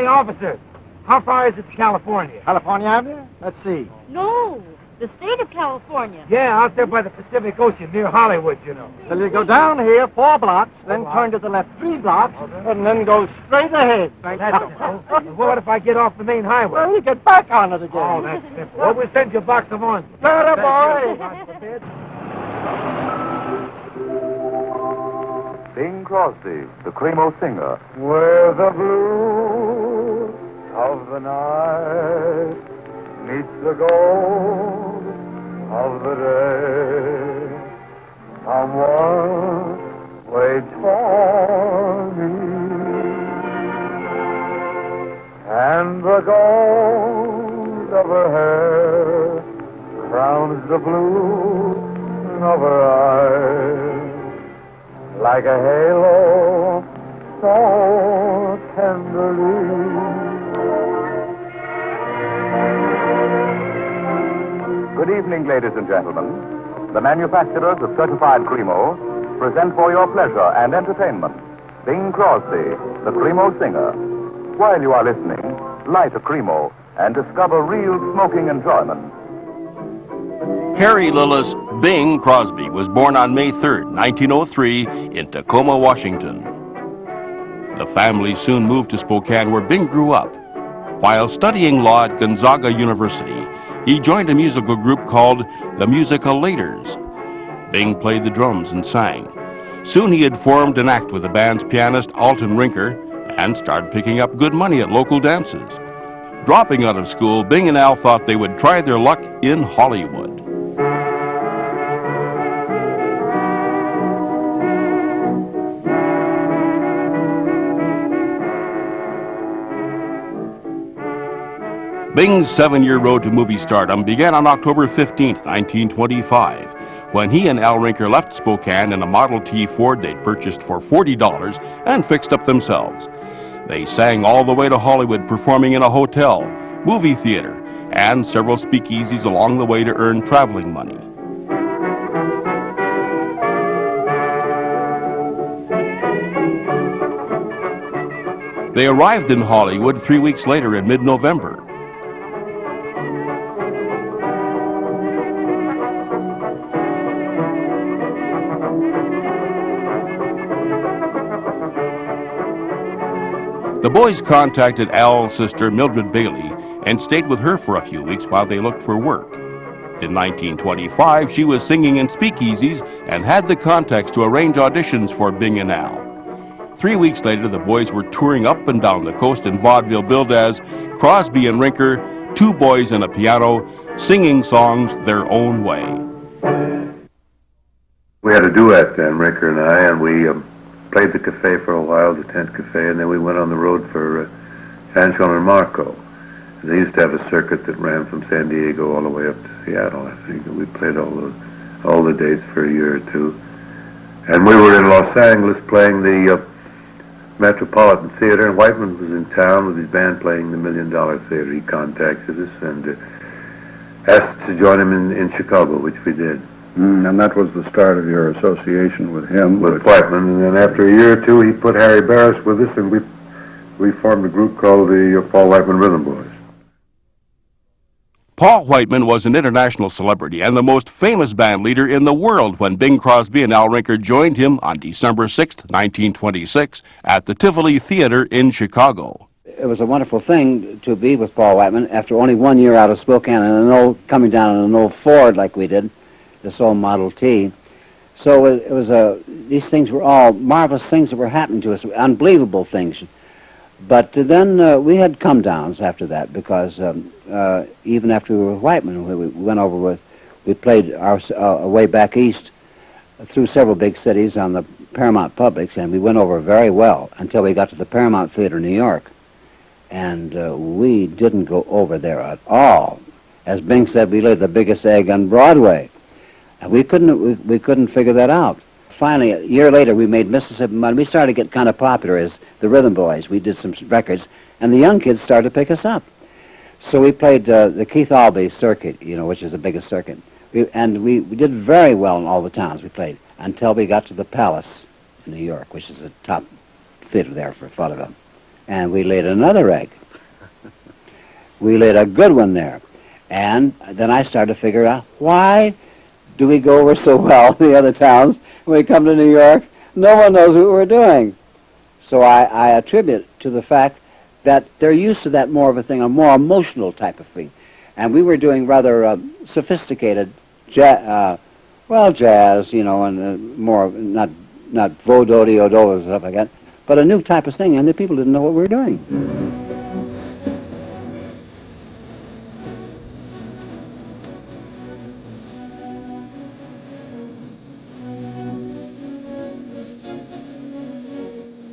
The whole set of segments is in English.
officer, how far is it to California? California Avenue? Let's see. No, the state of California. Yeah, out there by the Pacific Ocean, near Hollywood, you know. Well, you go down here 4 blocks, then turn to the left 3 blocks, and then go straight ahead. That's simple. And what if I get off the main highway? Well, you get back on it again. Oh, that's simple. Well, we'll send you a box of oranges. Better, boy. Bing Crosby, the Cremo singer. Where the blue of the night meets the gold of the day, someone waits for me, and the gold of her hair crowns the blue of her eyes, like a halo so tenderly. Good evening, ladies and gentlemen. The manufacturers of certified Cremo present for your pleasure and entertainment Bing Crosby, the Cremo singer. While you are listening, light a Cremo and discover real smoking enjoyment. Harry Lillis Bing Crosby was born on May 3rd, 1903, in Tacoma, Washington. The family soon moved to Spokane, where Bing grew up. While studying law at Gonzaga University, he joined a musical group called the Musicalators. Bing played the drums and sang. Soon he had formed an act with the band's pianist Alton Rinker and started picking up good money at local dances. Dropping out of school, Bing and Al thought they would try their luck in Hollywood. Bing's 7-year road to movie stardom began on October 15, 1925, when he and Al Rinker left Spokane in a Model T Ford they'd purchased for $40 and fixed up themselves. They sang all the way to Hollywood, performing in a hotel, movie theater, and several speakeasies along the way to earn traveling money. They arrived in Hollywood 3 weeks later in mid-November. The boys contacted Al's sister, Mildred Bailey, and stayed with her for a few weeks while they looked for work. In 1925, she was singing in speakeasies and had the contacts to arrange auditions for Bing and Al. 3 weeks later, the boys were touring up and down the coast in vaudeville billed as Crosby and Rinker, Two Boys and a Piano, singing songs their own way. We had a duet then, Rinker and I, and we played the cafe for a while, the Tent Cafe, and then we went on the road for San Juan and Marco. And they used to have a circuit that ran from San Diego all the way up to Seattle, I think, and we played all the dates for a year or two. And we were in Los Angeles playing the Metropolitan Theater, and Whiteman was in town with his band playing the $1 Million Theater. He contacted us and asked us to join him in Chicago, which we did. And that was the start of your association with him? With Whiteman, and then after a year or two, he put Harry Barris with us, and we formed a group called the Paul Whiteman Rhythm Boys. Paul Whiteman was an international celebrity and the most famous band leader in the world when Bing Crosby and Al Rinker joined him on December 6, 1926, at the Tivoli Theater in Chicago. It was a wonderful thing to be with Paul Whiteman after only 1 year out of Spokane and coming down in an old Ford like we did, this old Model T. So it was these things were all marvelous things that were happening to us, unbelievable things. But then we had come downs after that because even after we were with Whiteman, we went over with, we played our way back east through several big cities on the Paramount Publics, and we went over very well until we got to the Paramount Theater in New York. And we didn't go over there at all. As Bing said, we laid the biggest egg on Broadway. And we couldn't figure that out. Finally, a year later, we made Mississippi Mud. We started to get kind of popular as the Rhythm Boys. We did some records, and the young kids started to pick us up. So we played the Keith Albee circuit, you know, which is the biggest circuit. We did very well in all the towns we played until we got to the Palace in New York, which is the top theater there for vaudeville. And we laid another egg. We laid a good one there. And then I started to figure out, why do we go over so well in the other towns? When we come to New York, no one knows what we're doing. So I attribute to the fact that they're used to that more of a thing, a more emotional type of thing. And we were doing rather sophisticated jazz, you know, and more, not vo-do-de-o-do and stuff like that, but a new type of thing, and the people didn't know what we were doing.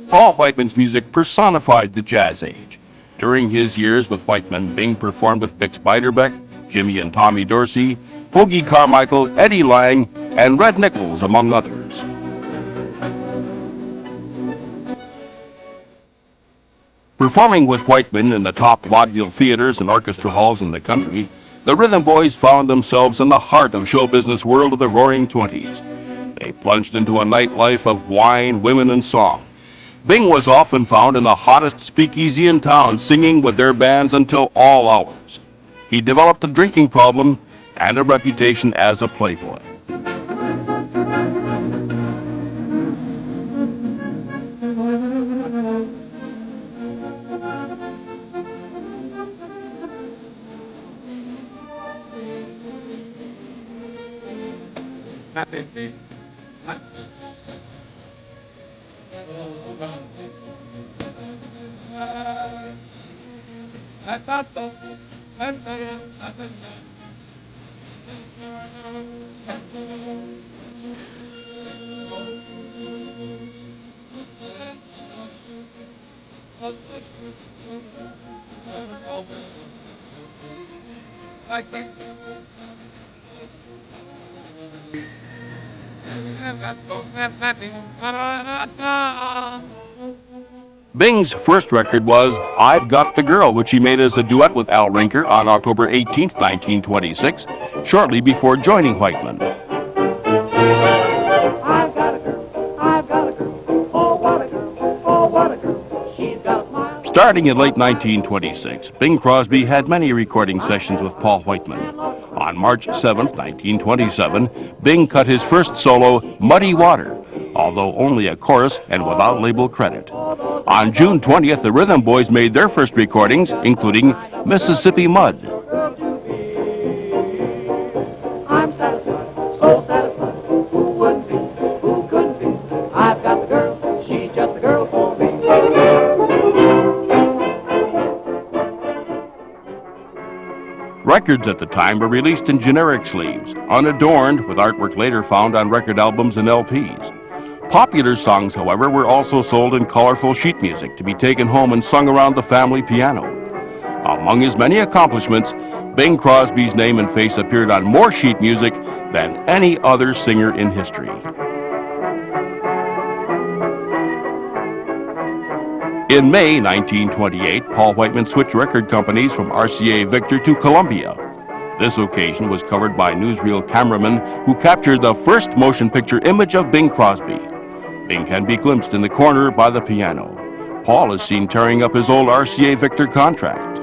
Paul Whiteman's music personified the jazz age. During his years with Whiteman, Bing performed with Bix Beiderbecke, Jimmy and Tommy Dorsey, Hoagy Carmichael, Eddie Lang, and Red Nichols, among others. Performing with Whiteman in the top vaudeville theaters and orchestra halls in the country, the Rhythm Boys found themselves in the heart of show business world of the Roaring Twenties. They plunged into a nightlife of wine, women, and song. Bing was often found in the hottest speakeasy in town, singing with their bands until all hours. He developed a drinking problem and a reputation as a playboy. Bing's first record was I've Got the Girl, which he made as a duet with Al Rinker on October 18, 1926, shortly before joining Whiteman. I've got a girl, oh what a girl, she's got a smile. Starting in late 1926, Bing Crosby had many recording sessions with Paul Whiteman. On March 7, 1927, Bing cut his first solo, Muddy Water, although only a chorus and without label credit. On June 20th, the Rhythm Boys made their first recordings, including Mississippi Mud. I'm satisfied, so satisfied, who wouldn't be, who couldn't be, I've got the girl, she's just the girl for me. Records at the time were released in generic sleeves, unadorned, with artwork later found on record albums and LPs. Popular songs, however, were also sold in colorful sheet music to be taken home and sung around the family piano. Among his many accomplishments, Bing Crosby's name and face appeared on more sheet music than any other singer in history. In May 1928, Paul Whiteman switched record companies from RCA Victor to Columbia. This occasion was covered by newsreel cameramen who captured the first motion picture image of Bing Crosby. Bing can be glimpsed in the corner by the piano. Paul is seen tearing up his old RCA Victor contract.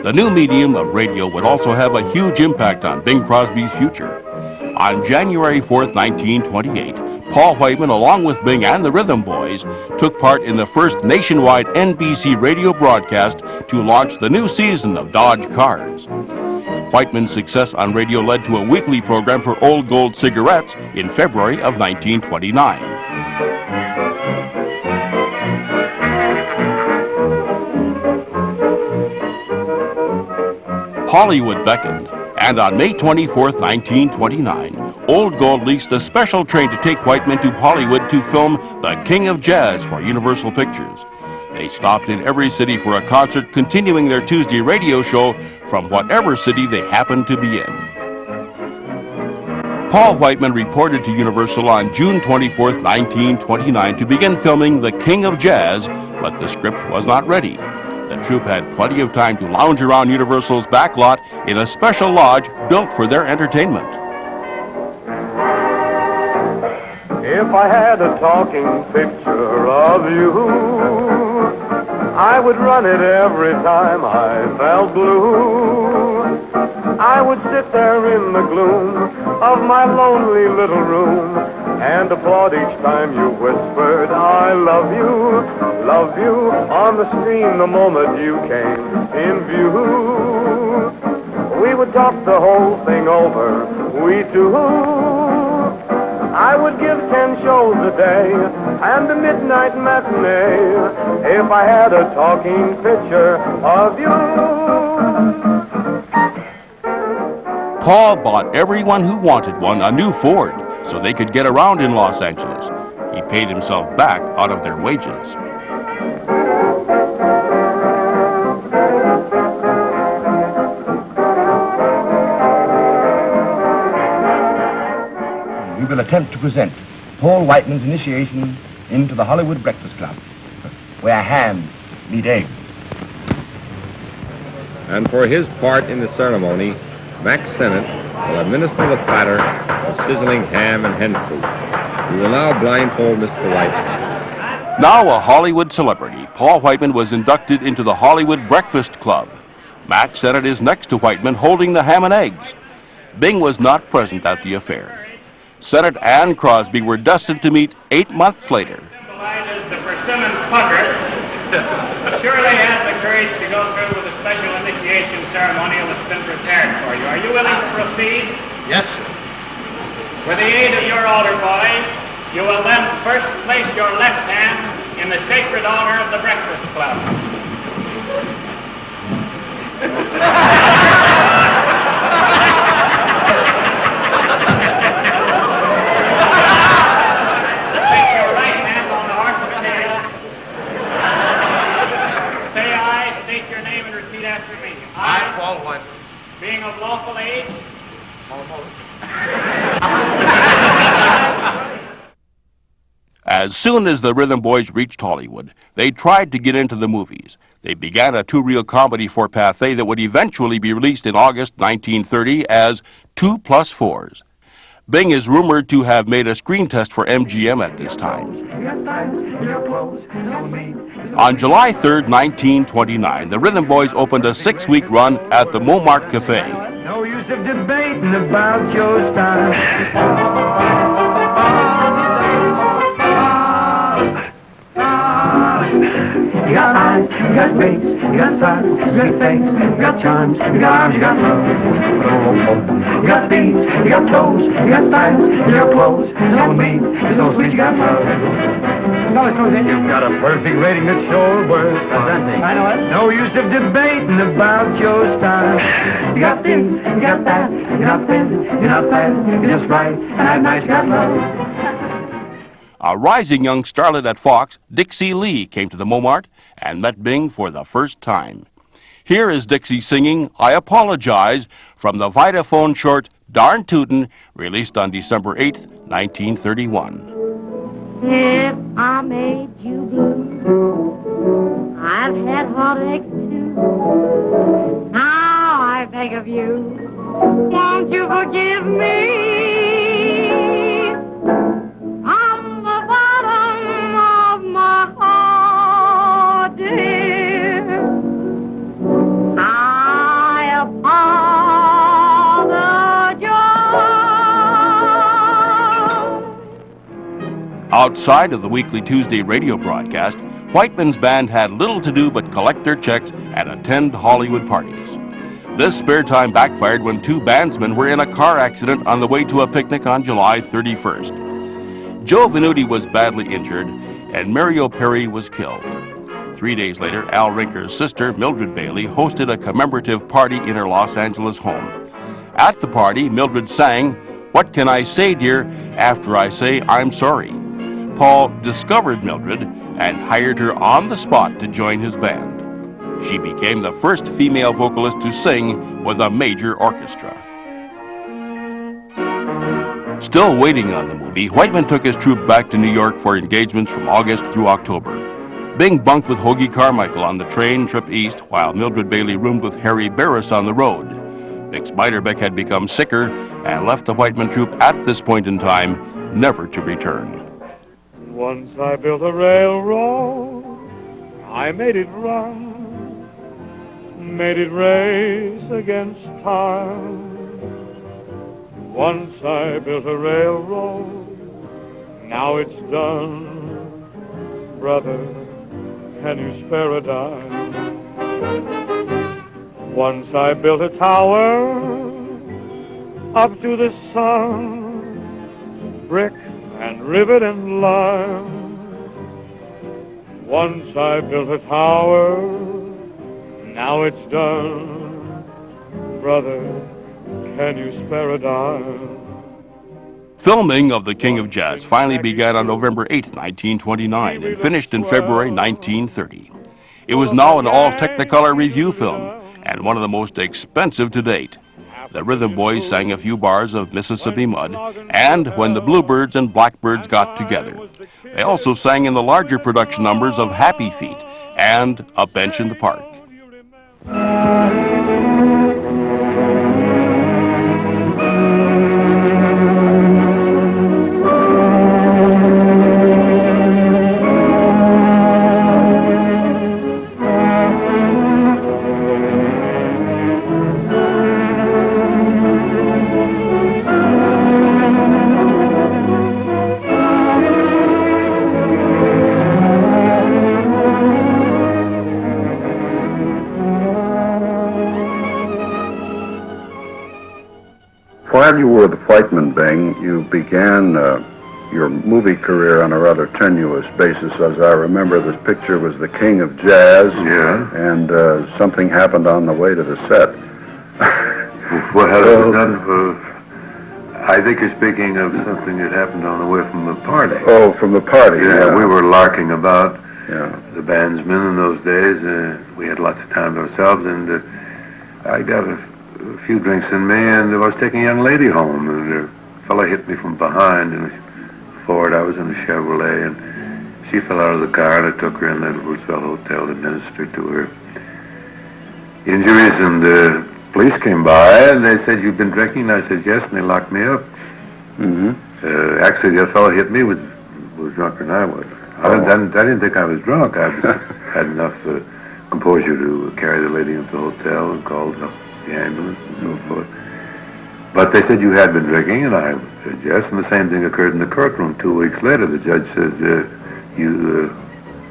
The new medium of radio would also have a huge impact on Bing Crosby's future. On January 4th, 1928, Paul Whiteman, along with Bing and the Rhythm Boys, took part in the first nationwide NBC radio broadcast to launch the new season of Dodge Cars. Whiteman's success on radio led to a weekly program for Old Gold cigarettes in February of 1929. Hollywood beckoned, and on May 24, 1929, Old Gold leased a special train to take Whiteman to Hollywood to film The King of Jazz for Universal Pictures. They stopped in every city for a concert, continuing their Tuesday radio show from whatever city they happened to be in. Paul Whiteman reported to Universal on June 24, 1929, to begin filming The King of Jazz, but the script was not ready. The troupe had plenty of time to lounge around Universal's back lot in a special lodge built for their entertainment. If I had a talking picture of you, I would run it every time I felt blue. I would sit there in the gloom of my lonely little room and applaud each time you whispered, I love you, on the screen the moment you came in view. We would talk the whole thing over, we two. I would give 10 shows a day and a midnight matinee if I had a talking picture of you. Paul bought everyone who wanted one a new Ford so they could get around in Los Angeles. He paid himself back out of their wages. We will attempt to present Paul Whiteman's initiation into the Hollywood Breakfast Club, where ham meet eggs. And for his part in the ceremony, Mack Sennett will administer the platter of sizzling ham and hen food. We will now blindfold Mr. Whiteman. Now a Hollywood celebrity, Paul Whiteman was inducted into the Hollywood Breakfast Club. Mack Sennett is next to Whiteman holding the ham and eggs. Bing was not present at the affair. Sennett and Crosby were destined to meet 8 months later. The line is the persimmon pucker. Surely has the courage to go through with a special initiation ceremonial that's been prepared for you. Are you willing to proceed? Yes, sir. With the aid of your altar boys, you will then first place your left hand in the sacred honor of the Breakfast Club. Place your right hand on the horse's tail. Say I, state your name and repeat after me. I, Paul Whiteman. Being of lawful age, As soon as the Rhythm Boys reached Hollywood, they tried to get into the movies. They began a two-reel comedy for Pathé that would eventually be released in August 1930 as 2+4s. Bing is rumored to have made a screen test for MGM at this time. On July 3rd, 1929, the Rhythm Boys opened a 6-week run at the Montmartre Cafe. No use of debating about your style. You got eyes, you got face, you got size, you got face, you got charms, you got arms, you got love. You got feet, you got toes, you got thighs, you got clothes. So mean, you're so sweet, you got love. You've got a perfect rating that's sure worth presenting. I know it. No use of debating about your style. You got this, you got that, you're not thin, you're not fat, you're just right, and I'm nice, you got love. A rising young starlet at Fox, Dixie Lee, came to the Montmartre and met Bing for the first time. Here is Dixie singing I Apologize from the Vitaphone short Darn Tootin', released on December 8th, 1931. If I made you blue, I've had heartache too. Now I beg of you, won't you forgive me? From the bottom of my heart, dear, I Outside of the weekly Tuesday radio broadcast, Whiteman's band had little to do but collect their checks and attend Hollywood parties. This spare time backfired when two bandsmen were in a car accident on the way to a picnic on July 31st. Joe Venuti was badly injured, and Mario Perry was killed. 3 days later, Al Rinker's sister, Mildred Bailey, hosted a commemorative party in her Los Angeles home. At the party, Mildred sang, "What Can I Say, Dear, After I Say I'm Sorry." Paul discovered Mildred and hired her on the spot to join his band. She became the first female vocalist to sing with a major orchestra. Still waiting on the movie, Whiteman took his troupe back to New York for engagements from August through October. Bing bunked with Hoagie Carmichael on the train trip east, while Mildred Bailey roomed with Harry Barris on the road. Bix Beiderbecke had become sicker and left the Whiteman troupe at this point in time, never to return. Once I built a railroad, I made it run, made it race against time. Once I built a railroad, now it's done. Brother, can you spare a dime? Once I built a tower up to the sun, brick and rivet and lime. Once I built a tower, now it's done. Brother, can you spare a dime? Filming of The King of Jazz finally began on November 8, 1929, and finished in February 1930. It was now an all-Technicolor review film, and one of the most expensive to date. The Rhythm Boys sang a few bars of Mississippi Mud, and When the Bluebirds and Blackbirds Got Together. They also sang in the larger production numbers of Happy Feet and A Bench in the Park. While you were the Whiteman, Bing, you began your movie career on a rather tenuous basis. As I remember, this picture was The King of Jazz. Yeah. And something happened on the way to the set. What has it done for... I think you're speaking of something that happened on the way from the party. Oh, from the party. Yeah, we were larking about, Yeah. the bandsmen in those days. We had lots of time to ourselves, and I got a few drinks in me, and I was taking a young lady home, and a fellow hit me from behind in a Ford. I was in a Chevrolet, and she fell out of the car, and I took her in the Roosevelt Hotel to administer to her injuries, and the police came by, and they said, "You've been drinking?" And I said, "Yes," and they locked me up. Mm-hmm. Actually, the fellow hit me was drunker than I was. I didn't think I was drunk. I just had enough composure to carry the lady into the hotel and called up the ambulance and so forth. But they said you had been drinking, and I said yes, and the same thing occurred in the courtroom 2 weeks later. The judge said,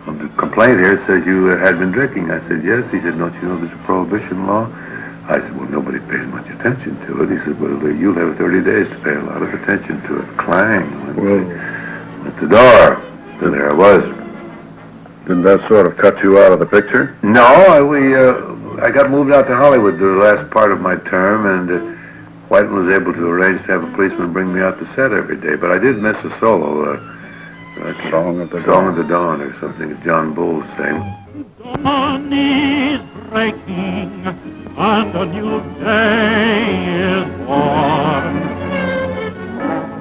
on the complaint here, it says you had been drinking. I said yes. He said, "Don't you know there's a prohibition law?" I said, "Well, nobody pays much attention to it." He said, "Well, you'll have 30 days to pay a lot of attention to it." Clang, at the door. So there I was. Didn't that sort of cut you out of the picture? No, I got moved out to Hollywood the last part of my term, and Whiteman was able to arrange to have a policeman bring me out to set every day. But I did miss a solo, Song of the Dawn or something that John Bull sang. Dawn is breaking, and a new day is born.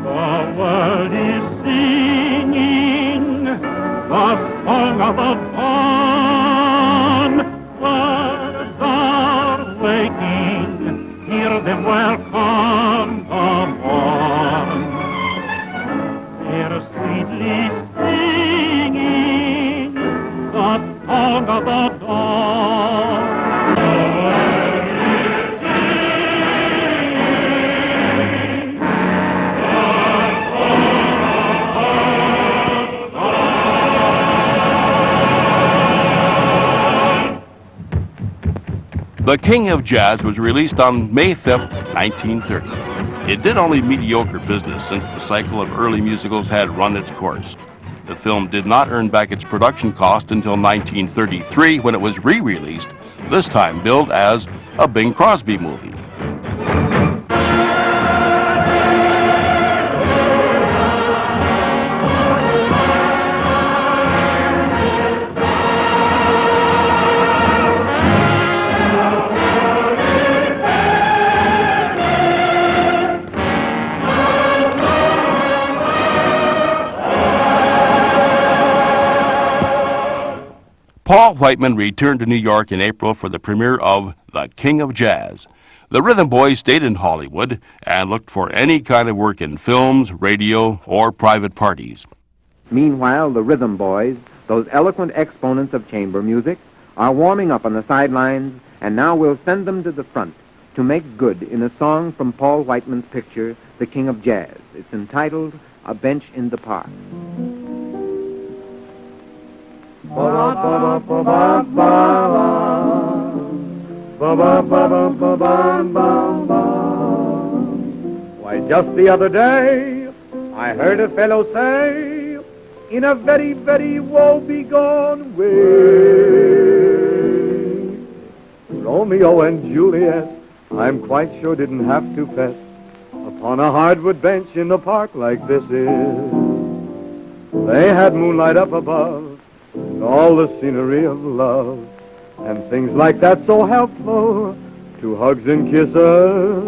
The world is singing the song of the dawn. Birds are waking, hear them welcome the morn. They're sweetly singing the song of the dawn. The world is singing The King of Jazz was released on May 5th, 1930. It did only mediocre business since the cycle of early musicals had run its course. The film did not earn back its production cost until 1933 when it was re-released, this time billed as a Bing Crosby movie. Paul Whiteman returned to New York in April for the premiere of The King of Jazz. The Rhythm Boys stayed in Hollywood and looked for any kind of work in films, radio, or private parties. Meanwhile, the Rhythm Boys, those eloquent exponents of chamber music, are warming up on the sidelines, and now we'll send them to the front to make good in a song from Paul Whiteman's picture, The King of Jazz. It's entitled A Bench in the Park. Why, just the other day, I heard a fellow say, in a very, very woe-begone way, Romeo and Juliet, I'm quite sure didn't have to fess upon a hardwood bench in the park like this is. They had moonlight up above, and all the scenery of love, and things like that so helpful to hugs and kisses.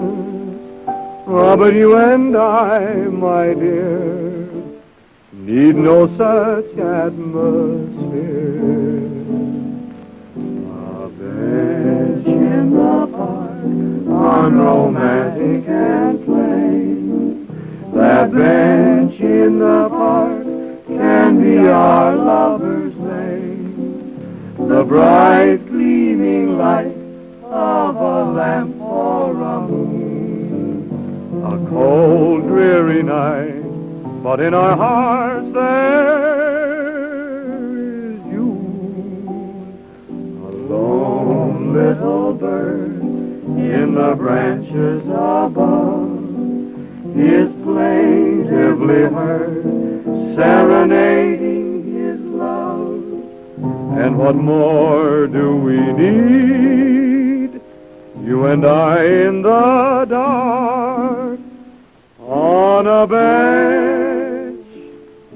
Ah, but you and I, my dear, need no such atmosphere. A bench in the park, unromantic and plain. That bench in the park can be our lover's lane. The bright gleaming light of a lamp or a moon. A cold dreary night, but in our hearts there is you. A lone little bird in the branches above is plaintively heard, serenading his love. And what more do we need? You and I in the dark, on a bench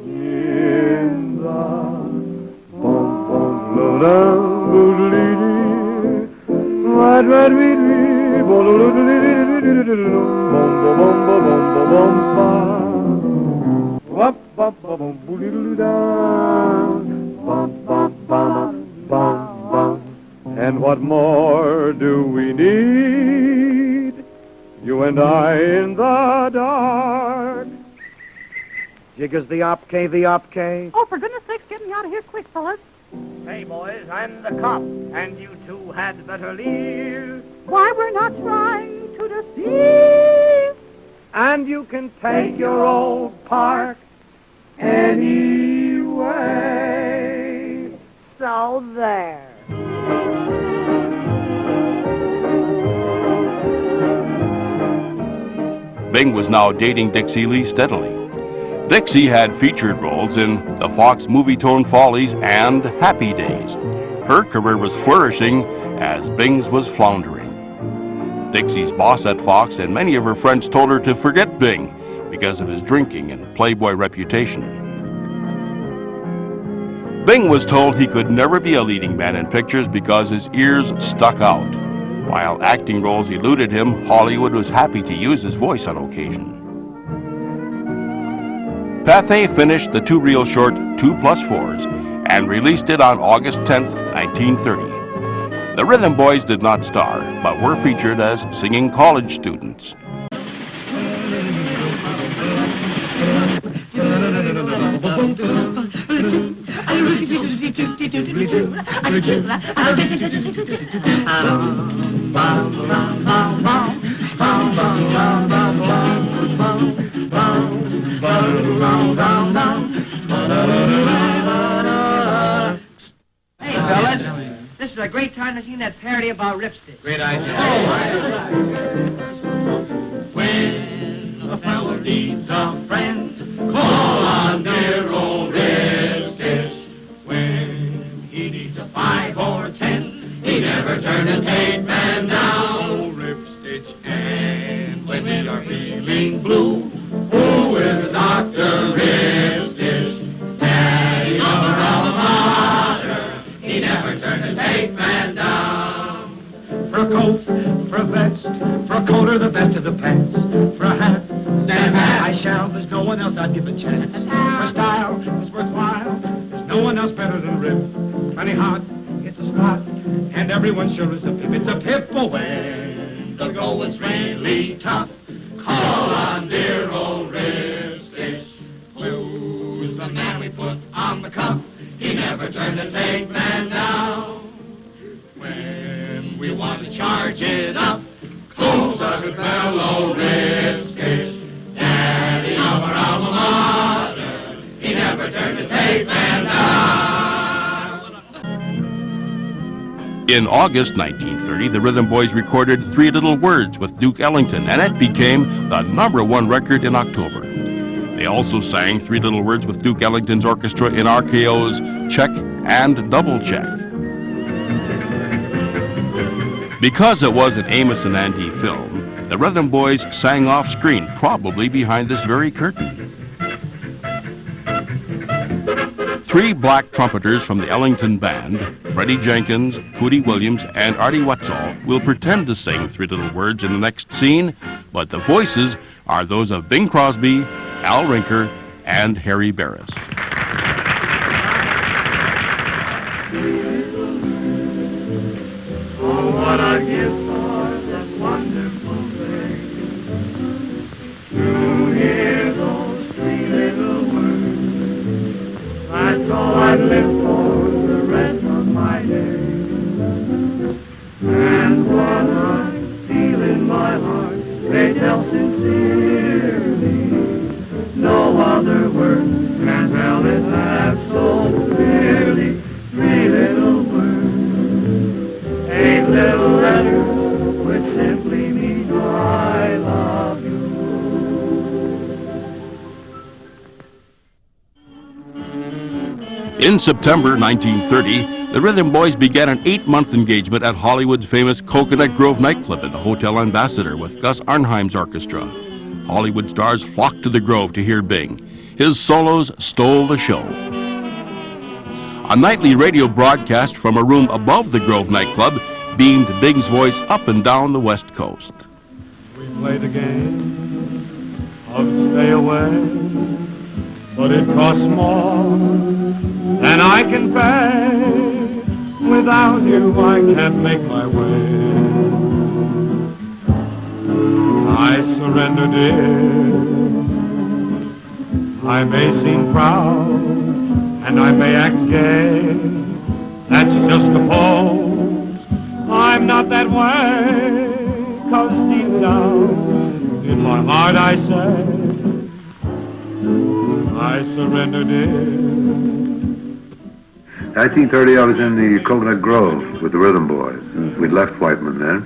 in the And what more do we need? You and I in the dark. Jiggers the opke, the opke. Oh, for goodness sakes, get me out of here quick, fellas. Hey, boys, I'm the cop, and you two had better leave. Why, we're not trying to deceive. And you can take your old park anyway. So there. Bing was now dating Dixie Lee steadily. Dixie had featured roles in the Fox Movietone Follies and Happy Days. Her career was flourishing as Bing's was floundering. Dixie's boss at Fox and many of her friends told her to forget Bing because of his drinking and playboy reputation. Bing was told he could never be a leading man in pictures because his ears stuck out. While acting roles eluded him, Hollywood was happy to use his voice on occasion. Pathé finished the two-reel short 2+4s and released it on August 10th, 1930. The Rhythm Boys did not star, but were featured as singing college students. Hey, fellas, This is a great time to sing that parody about Ripstitch. Great idea. When a fellow needs a friend, call on dear old Ripstitch. When he needs a 5 or 10, he never turn a tape man down. Ripstitch. And when we are feeling blue, who is Dr. Ripstitch? Daddy of our alma mater, he never turned a tape man down. For a coat, for a vest, for a coat or the best of the pants, for a hat, stand back. I shall, there's no one else I'd give a chance. For style, it's worthwhile, there's no one else better than Rip. Plenty hot, it's a spot, and everyone sure is a pip. It's a pip away. The going's really tough. Call on dear old Ripstitch. Who's the man we put on the cuff? He never turned a tape man down. When we want to charge it up, close our good fellow Ripstitch. Daddy of our alma mater, he never turned a tape man down. In August 1930, the Rhythm Boys recorded Three Little Words with Duke Ellington, and it became the #1 record in October. They also sang Three Little Words with Duke Ellington's orchestra in RKO's Check and Double Check. Because it was an Amos and Andy film, the Rhythm Boys sang off-screen, probably behind this very curtain. 3 black trumpeters from the Ellington Band, Freddie Jenkins, Cootie Williams, and Artie Wetzel, will pretend to sing Three Little Words in the next scene, but the voices are those of Bing Crosby, Al Rinker, and Harry Barris. Oh, what a gift for that wonderful thing to hear those 3 little words. That's all I'd live for the rest of my days. And what I feel in my heart, they tell sincerely. No other words can tell it half so clearly. 3 little words, 8 little letters, which simply mean I love you. In September 1930, the Rhythm Boys began an 8-month engagement at Hollywood's famous Coconut Grove nightclub in the Hotel Ambassador with Gus Arnheim's orchestra. Hollywood stars flocked to the Grove to hear Bing. His solos stole the show. A nightly radio broadcast from a room above the Grove nightclub beamed Bing's voice up and down the West Coast. We play the game of stay away, but it costs more than I can pay. Without you, I can't make my way. I surrender, dear. I may seem proud, and I may act gay. That's just a pose. I'm not that way, 'cause deep down in my heart I say, I surrender, dear. 1930, I was in the Coconut Grove with the Rhythm Boys. We'd left Whiteman then,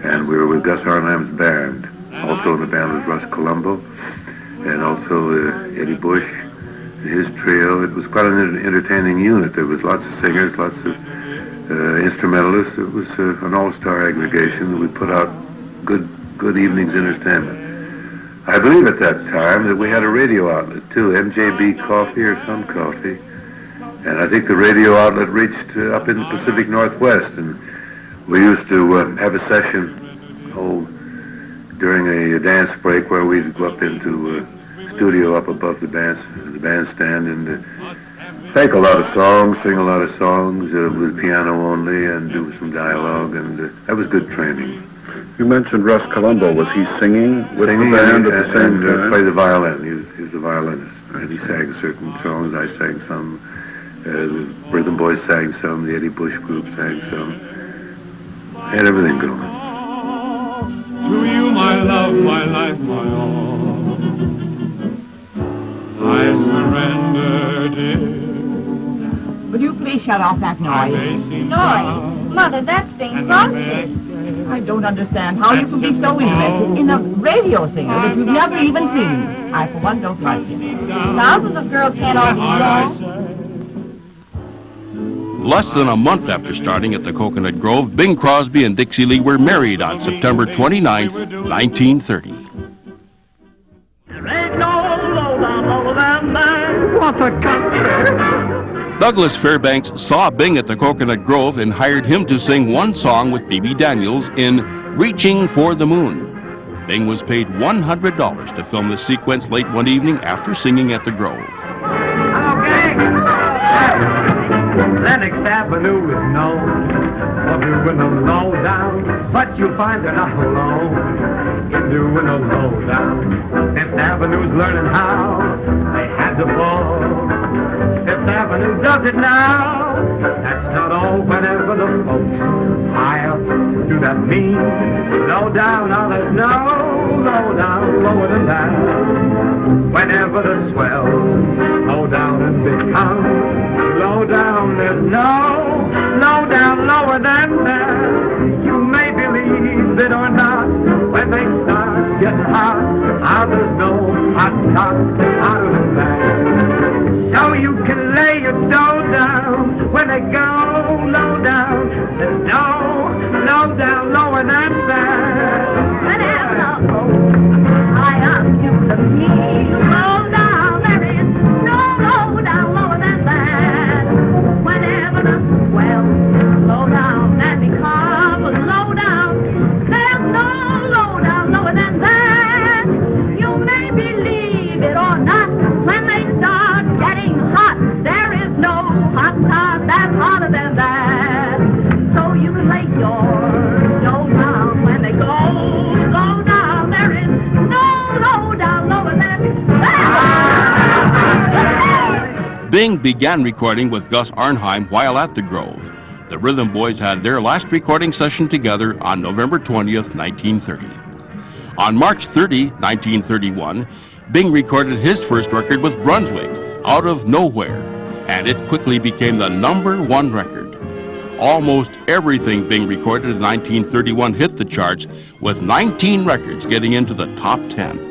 and we were with Gus Arnheim's band. Also in the band was Russ Colombo, and also Eddie Bush, his trio. It was quite an entertaining unit. There was lots of singers, lots of instrumentalists. It was an all-star aggregation. We put out good evening's entertainment. I believe at that time that we had a radio outlet too, MJB Coffee or Sun Coffee. And I think the radio outlet reached up in the Pacific Northwest, and we used to have a session during a dance break where we'd go up into studio up above the bandstand and take a lot of songs, sing a lot of songs with piano only, and do some dialogue, and that was good training. You mentioned Russ Colombo. Was he singing with the band at the same time? Played the violin. He was a violinist, and he sang certain songs. I sang some. The Rhythm Boys sang some. The Eddie Bush group sang some. Had everything going. To you, my love, my life, my all, I surrender, dear. will you please shut off that noise? Noise? Mother, that's Bing Crosby. I don't understand how you can be so interested in a radio singer that you've never even seen. I, for one, don't like you. Thousands of girls can't all be wrong. Less than a month after starting at the Coconut Grove, Bing Crosby and Dixie Lee were married on September 29th, 1930. What a country! Douglas Fairbanks saw Bing at the Coconut Grove and hired him to sing one song with B.B. Daniels in Reaching for the Moon. Bing was paid $100 to film this sequence late one evening after singing at the Grove. Lennox Avenue is known for doing a low down, but you'll find they're not alone in doing a low down. Fifth Avenue's learning how they had to fall. Fifth Avenue does it now. That's not all. Whenever the folks high up do that mean low down, now there's no low down lower than that. Whenever the swells low down in big town, low down, there's no low down lower than that. You may believe it or not, when they start getting hot, there's no hot top hotter than that. So you can lay your dough down when they go low down. There's no low down lower than that. Whenever I ask you to please low down, there is no low down lower than that. Whenever the swells low down and become low down, there's no low down lower than that. You may believe it or not, when they start getting hot, there is no hot top that's hotter than that. So you can lay your dough down when they go low down, there is no low down lower than that. Bing began recording with Gus Arnheim while at the Grove. The Rhythm Boys had their last recording session together on November 20th, 1930. On March 30, 1931, Bing recorded his first record with Brunswick, Out of Nowhere, and it quickly became the #1 record. Almost everything Bing recorded in 1931 hit the charts, with 19 records getting into the top 10.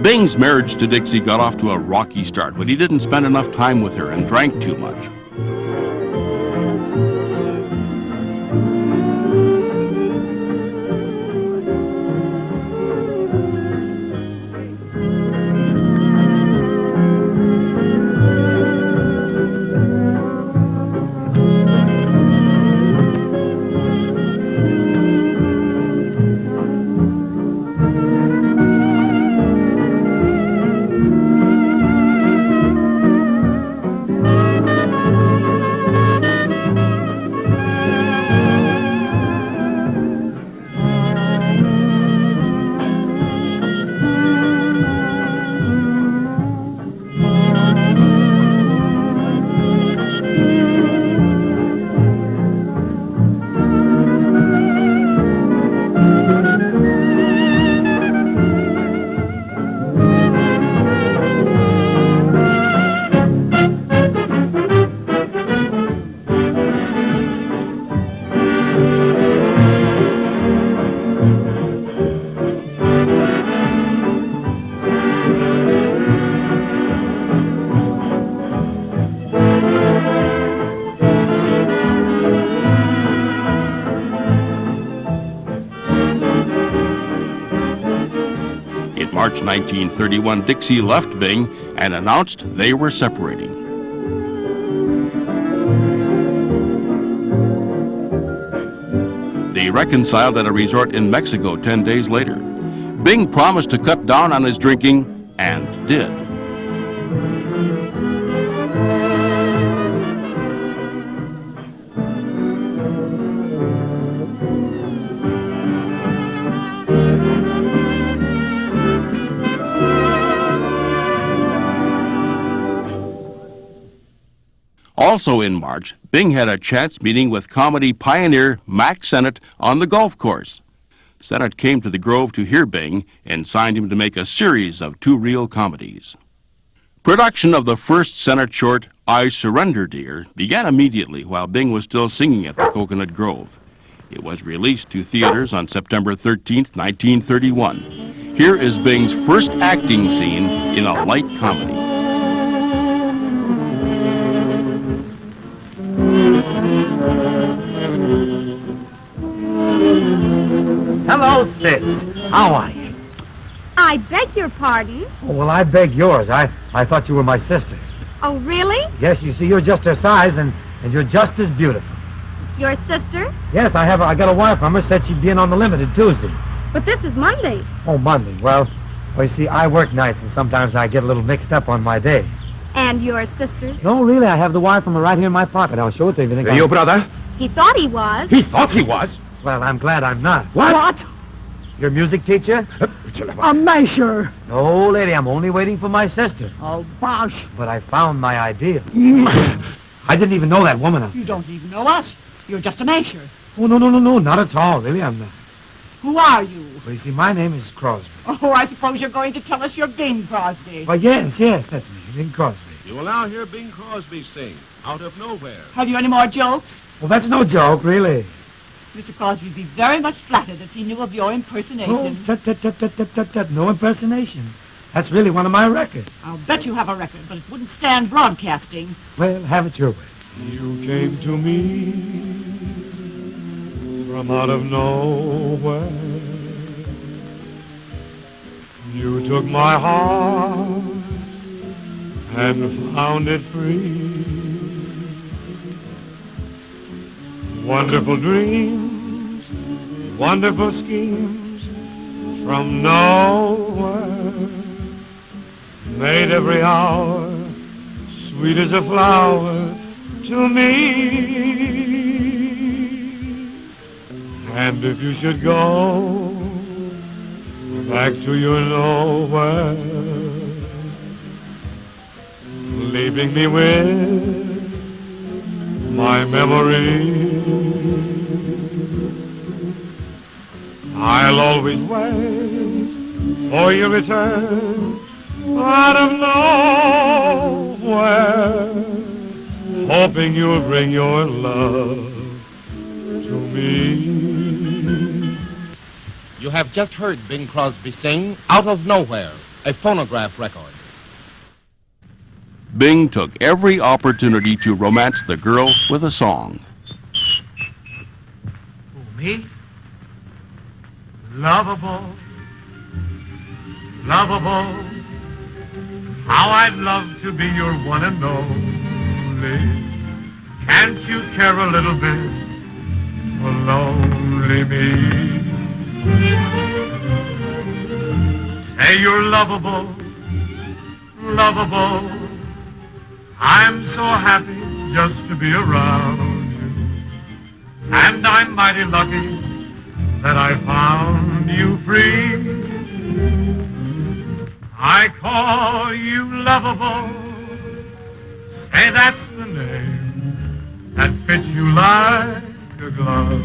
Bing's marriage to Dixie got off to a rocky start when he didn't spend enough time with her and drank too much. March 1931, Dixie left Bing and announced they were separating. They reconciled at a resort in Mexico 10 days later. Bing promised to cut down on his drinking, and did. Also in March, Bing had a chance meeting with comedy pioneer Mack Sennett on the golf course. Sennett came to the Grove to hear Bing and signed him to make a series of 2 reel comedies. Production of the first Sennett short, I Surrender Dear, began immediately while Bing was still singing at the Coconut Grove. It was released to theaters on September 13, 1931. Here is Bing's first acting scene in a light comedy. Hello, Sis. How are you? I beg your pardon? Oh, well, I beg yours. I thought you were my sister. Oh, really? Yes, you see, you're just her size, and you're just as beautiful. Your sister? Yes, I got a wire from her, said she'd be in on the Limited Tuesday. But this is Monday. Oh, Monday. Well, you see, I work nights, and sometimes I get a little mixed up on my days. And your sister? No, really, I have the wire from her right here in my pocket. I'll show it to you if you think Your brother? He thought he was. He thought he was. Well, I'm glad I'm not. What? Your music teacher? A measure. No, lady, I'm only waiting for my sister. Oh, bosh. But I found my ideal. I didn't even know that woman. You don't even know us. You're just a measure. Oh, no, not at all. Really, I'm not. Who are you? Well, you see, my name is Crosby. Oh, I suppose you're going to tell us you're Bing Crosby. Oh, yes, that's me, Bing Crosby. You will now hear Bing Crosby sing, Out of Nowhere. Have you any more jokes? Well, that's no joke, really. Mr. Crosby would be very much flattered if he knew of your impersonation. Oh, tut. No impersonation. That's really one of my records. I'll bet you have a record, but it wouldn't stand broadcasting. Well, have it your way. You came to me from out of nowhere. You took my heart and found it free. Wonderful dreams, wonderful schemes from nowhere made every hour sweet as a flower to me. And if you should go back to your nowhere, leaving me with my memory, I'll always wait for your return out of nowhere, hoping you'll bring your love to me. You have just heard Bing Crosby sing Out of Nowhere, a phonograph record. Bing took every opportunity to romance the girl with a song. Me? Lovable, lovable, how I'd love to be your one and only. Can't you care a little bit for lonely me? Say you're lovable, lovable, I'm so happy just to be around you. And I'm mighty lucky that I found you free. I call you lovable. Say that's the name that fits you like a glove.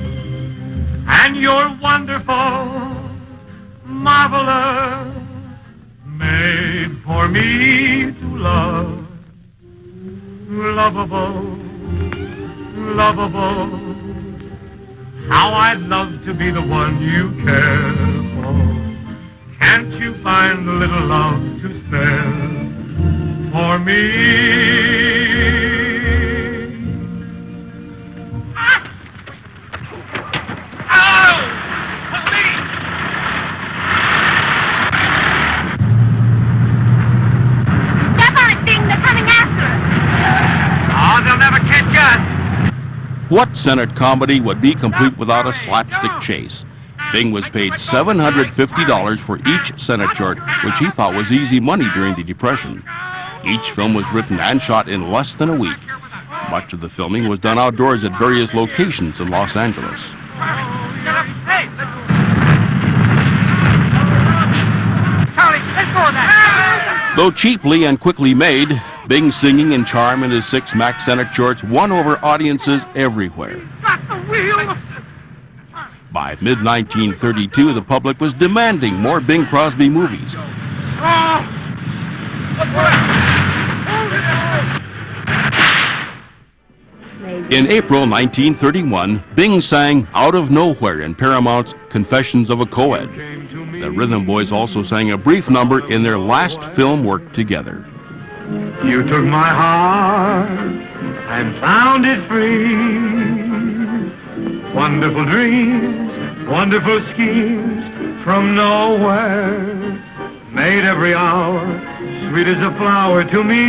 And you're wonderful, marvelous, made for me to love. Lovable, lovable, how I'd love to be the one you care for. Can't you find a little love to spare for me? What Sennett comedy would be complete without a slapstick chase? Bing was paid $750 for each Sennett short, which he thought was easy money during the Depression. Each film was written and shot in less than a week. Much of the filming was done outdoors at various locations in Los Angeles. Though cheaply and quickly made, Bing's singing and charm in his 6 Mack Sennett shorts won over audiences everywhere. By mid-1932, the public was demanding more Bing Crosby movies. In April 1931, Bing sang Out of Nowhere in Paramount's Confessions of a Co-Ed. The Rhythm Boys also sang a brief number in their last film work together. You took my heart and found it free. Wonderful dreams, wonderful schemes from nowhere made every hour sweet as a flower to me.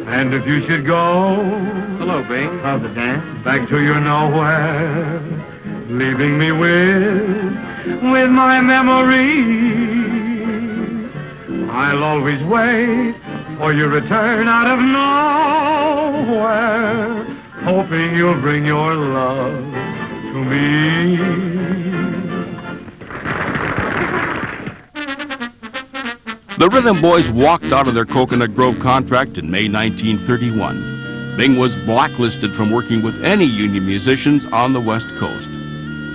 And if you should go, hello, Bing, how's it, Dan? Back to your nowhere, leaving me with my memory. I'll always wait for your return out of nowhere, hoping you'll bring your love to me. The Rhythm Boys walked out of their Coconut Grove contract in May 1931. Bing was blacklisted from working with any union musicians on the West Coast.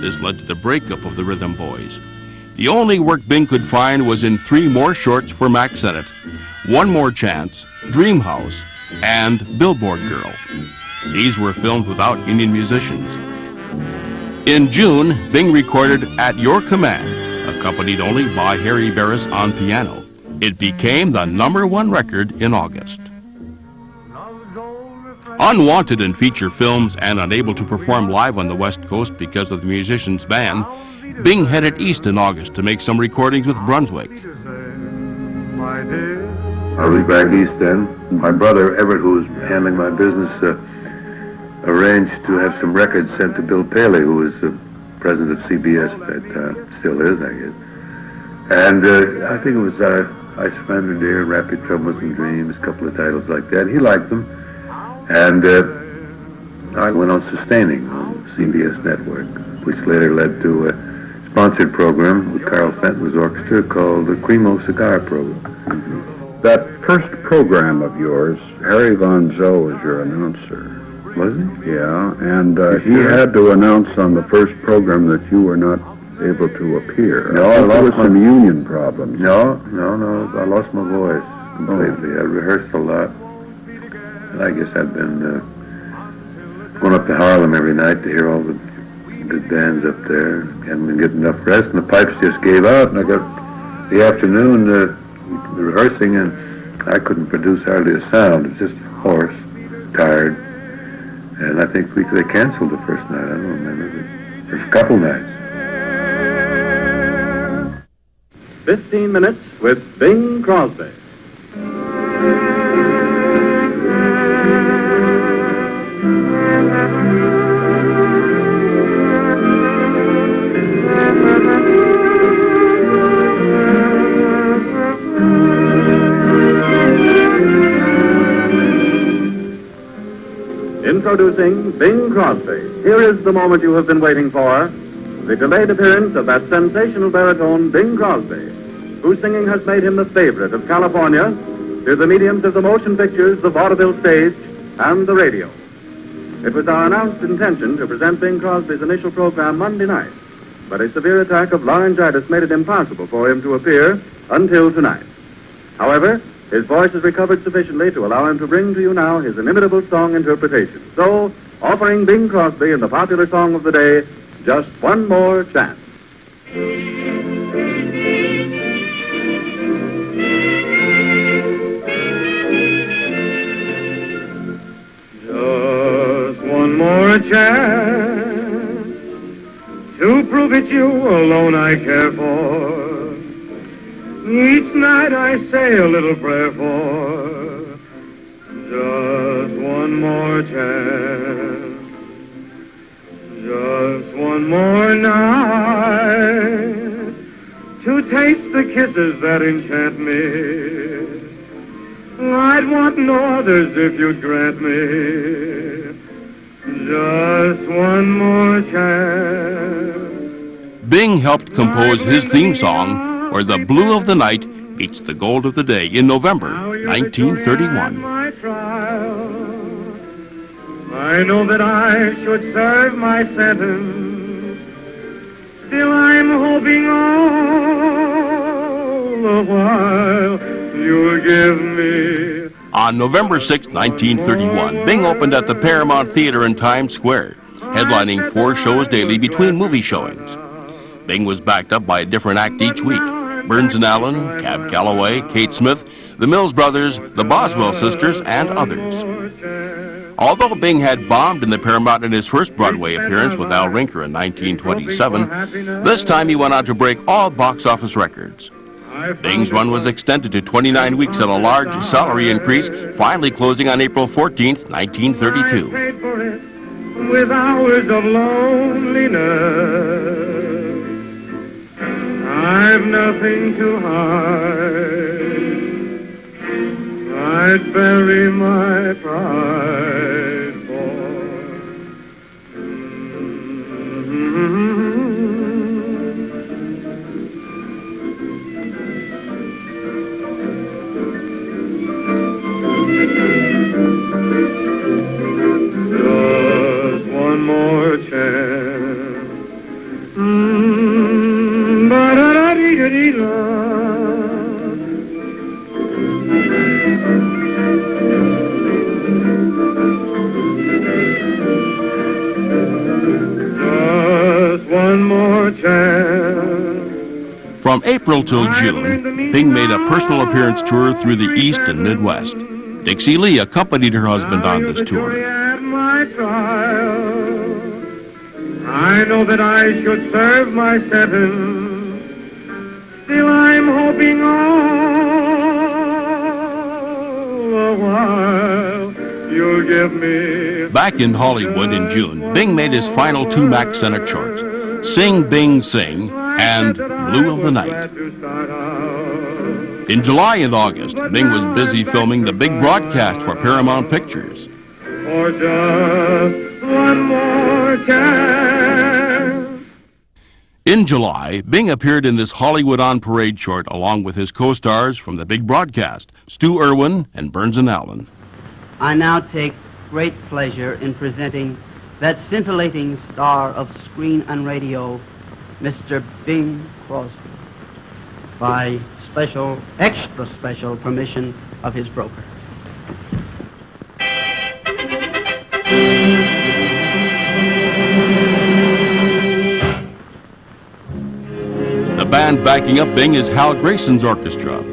This led to the breakup of the Rhythm Boys. The only work Bing could find was in 3 more shorts for Mack Sennett: One More Chance, Dream House, and Billboard Girl. These were filmed without union musicians. In June, Bing recorded At Your Command, accompanied only by Harry Barris on piano. It became the #1 record in August. Unwanted in feature films and unable to perform live on the West Coast because of the musician's ban, Bing headed east in August to make some recordings with Brunswick. I was back east then. My brother Everett, who was handling my business, arranged to have some records sent to Bill Paley, who was the president of CBS at that time, still is, I guess. And I think it was Ice Finder Deer, Rapid Troubles and Dreams, a couple of titles like that. He liked them. And I went on sustaining on CBS Network, which later led to a sponsored program with Carl Fenton's orchestra called the Cremo Cigar Program. That first program of yours, Harry Von Zoe was your announcer. Was he? Yeah, and he had to announce on the first program that you were not able to appear. No, I lost with some union problems. No, I lost my voice completely. I rehearsed a lot. And I guess I'd been going up to Harlem every night to hear all the good bands up there. Hadn't been getting enough rest, and the pipes just gave out. And I got the afternoon rehearsing, and I couldn't produce hardly a sound. It was just hoarse, tired. And I think they canceled the first night. I don't remember. There's a couple nights. 15 minutes with Bing Crosby. Introducing Bing Crosby. Here is the moment you have been waiting for. The delayed appearance of that sensational baritone, Bing Crosby, whose singing has made him the favorite of California through the mediums of the motion pictures, the vaudeville stage, and the radio. It was our announced intention to present Bing Crosby's initial program Monday night, but a severe attack of laryngitis made it impossible for him to appear until tonight. However, his voice has recovered sufficiently to allow him to bring to you now his inimitable song interpretation. So, offering Bing Crosby in the popular song of the day, Just One More Chance. Just one more chance to prove it's you alone I care for. Each night I say a little prayer for. Just one more chance. Just one more night to taste the kisses that enchant me. I'd want no others if you'd grant me just one more chance. Bing helped compose his theme song, Where the Blue of the Night Meets the Gold of the Day, in November 1931. I know that I should serve my sentence. Still I'm hoping all the while you'll give me... On November 6, 1931, Bing opened at the Paramount Theater in Times Square, headlining 4 shows daily between movie showings. Bing was backed up by a different act each week. Burns and Allen, Cab Calloway, Kate Smith, the Mills Brothers, the Boswell Sisters, and others. Although Bing had bombed in the Paramount in his first Broadway appearance with Al Rinker in 1927, this time he went on to break all box office records. Bing's run was extended to 29 weeks at a large salary increase, finally closing on April 14, 1932. With hours of loneliness, I've nothing to hide. I'd bury my pride just one more chance. Ba-da-da-dee-da-dee-da. Just one more chance. From April till June, Bing made a personal appearance tour through the East and Midwest. Dixie Lee accompanied her husband on this tour. I know that I should serve my sentence. Still I'm hoping all the while you'll give me... Back in Hollywood in June, Bing made his final 2 Mack Sennett shorts, Sing Bing Sing and Blue of the Night. In July and August, Bing was busy filming the big broadcast for Paramount Pictures. For just one more chance. In July, Bing appeared in this Hollywood on Parade short along with his co-stars from the big broadcast, Stu Irwin and Burns and Allen. I now take great pleasure in presenting that scintillating star of screen and radio, Mr. Bing Crosby, by special, extra special permission of his broker. The band backing up Bing is Hal Grayson's orchestra.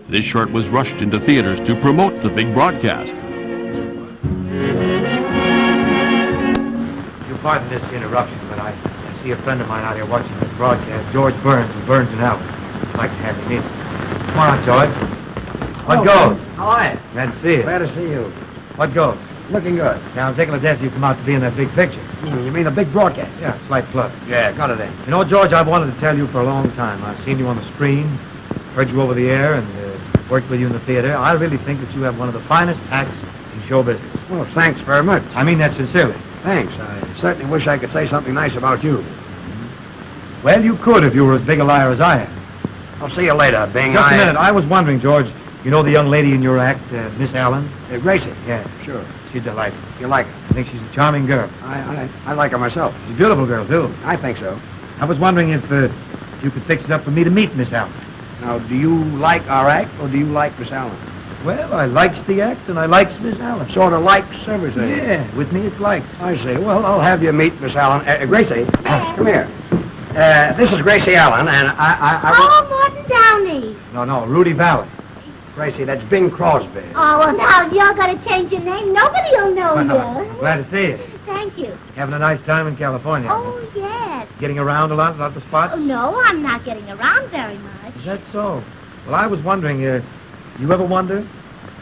This short was rushed into theaters to promote the big broadcast. You'll pardon this interruption, but I see a friend of mine out here watching this broadcast, George Burns of Burns and Allen. I'd like to have you meet him. Come on, George. What goes? How are you? Glad to see you. Glad to see you. What goes? Looking good. Now, I'm taking a chance you come out to be in that big picture. You mean a big broadcast? Yeah, slight plug. Yeah, got it in. You know, George, I've wanted to tell you for a long time. I've seen you on the screen, heard you over the air, and worked with you in the theater. I really think that you have one of the finest acts in show business. Well, thanks very much. I mean that sincerely. Thanks. I certainly wish I could say something nice about you. Well, you could if you were as big a liar as I am. I'll see you later, Bing. Just a minute. I was wondering, George, you know the young lady in your act, Miss Allen? Gracie? Yeah. Sure. She's delightful. You like her? I think she's a charming girl. I like her myself. She's a beautiful girl, too. I think so. I was wondering if you could fix it up for me to meet Miss Allen. Now, do you like our act, or do you like Miss Allen? Well, I likes the act, and I likes Miss Allen. Sort of likes everything. Yeah, with me it's likes. I see. Well, I'll have you meet Miss Allen. Gracie, come here. This is Gracie Allen, and Oh, Martin Downey. No, Rudy Valley. Gracie, that's Bing Crosby. Oh, well, now you're going to change your name. Nobody will know I'm you. glad to see you. Thank you. Having a nice time in California. Oh, yes. Getting around a lot of spots? Oh, no, I'm not getting around very much. Is that so? Well, I was wondering, you ever wonder?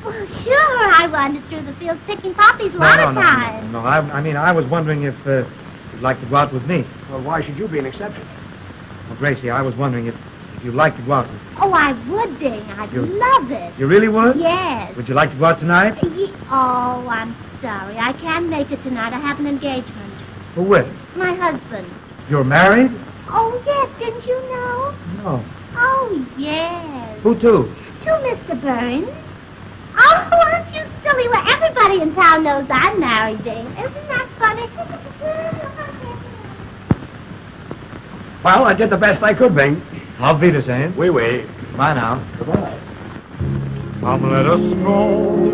Well, sure, I wandered through the fields picking poppies a lot of times. No. I mean, I was wondering if you'd like to go out with me. Well, why should you be an exception? Well, Gracie, I was wondering if you'd like to go out with me. Oh, I would, Bing. I'd love it. You really would? Yes. Would you like to go out tonight? Oh, I'm sorry. I can't make it tonight. I have an engagement. Who with? My husband. You're married? Oh, yes. Didn't you know? No. Oh, yes. Who to? To Mr. Burns. Oh, aren't you silly. Well, everybody in town knows I'm married, Dave. Isn't that funny? Well, I did the best I could, Bing. Auf Wiedersehen. Oui, oui. Bye now. Goodbye. Come, let us stroll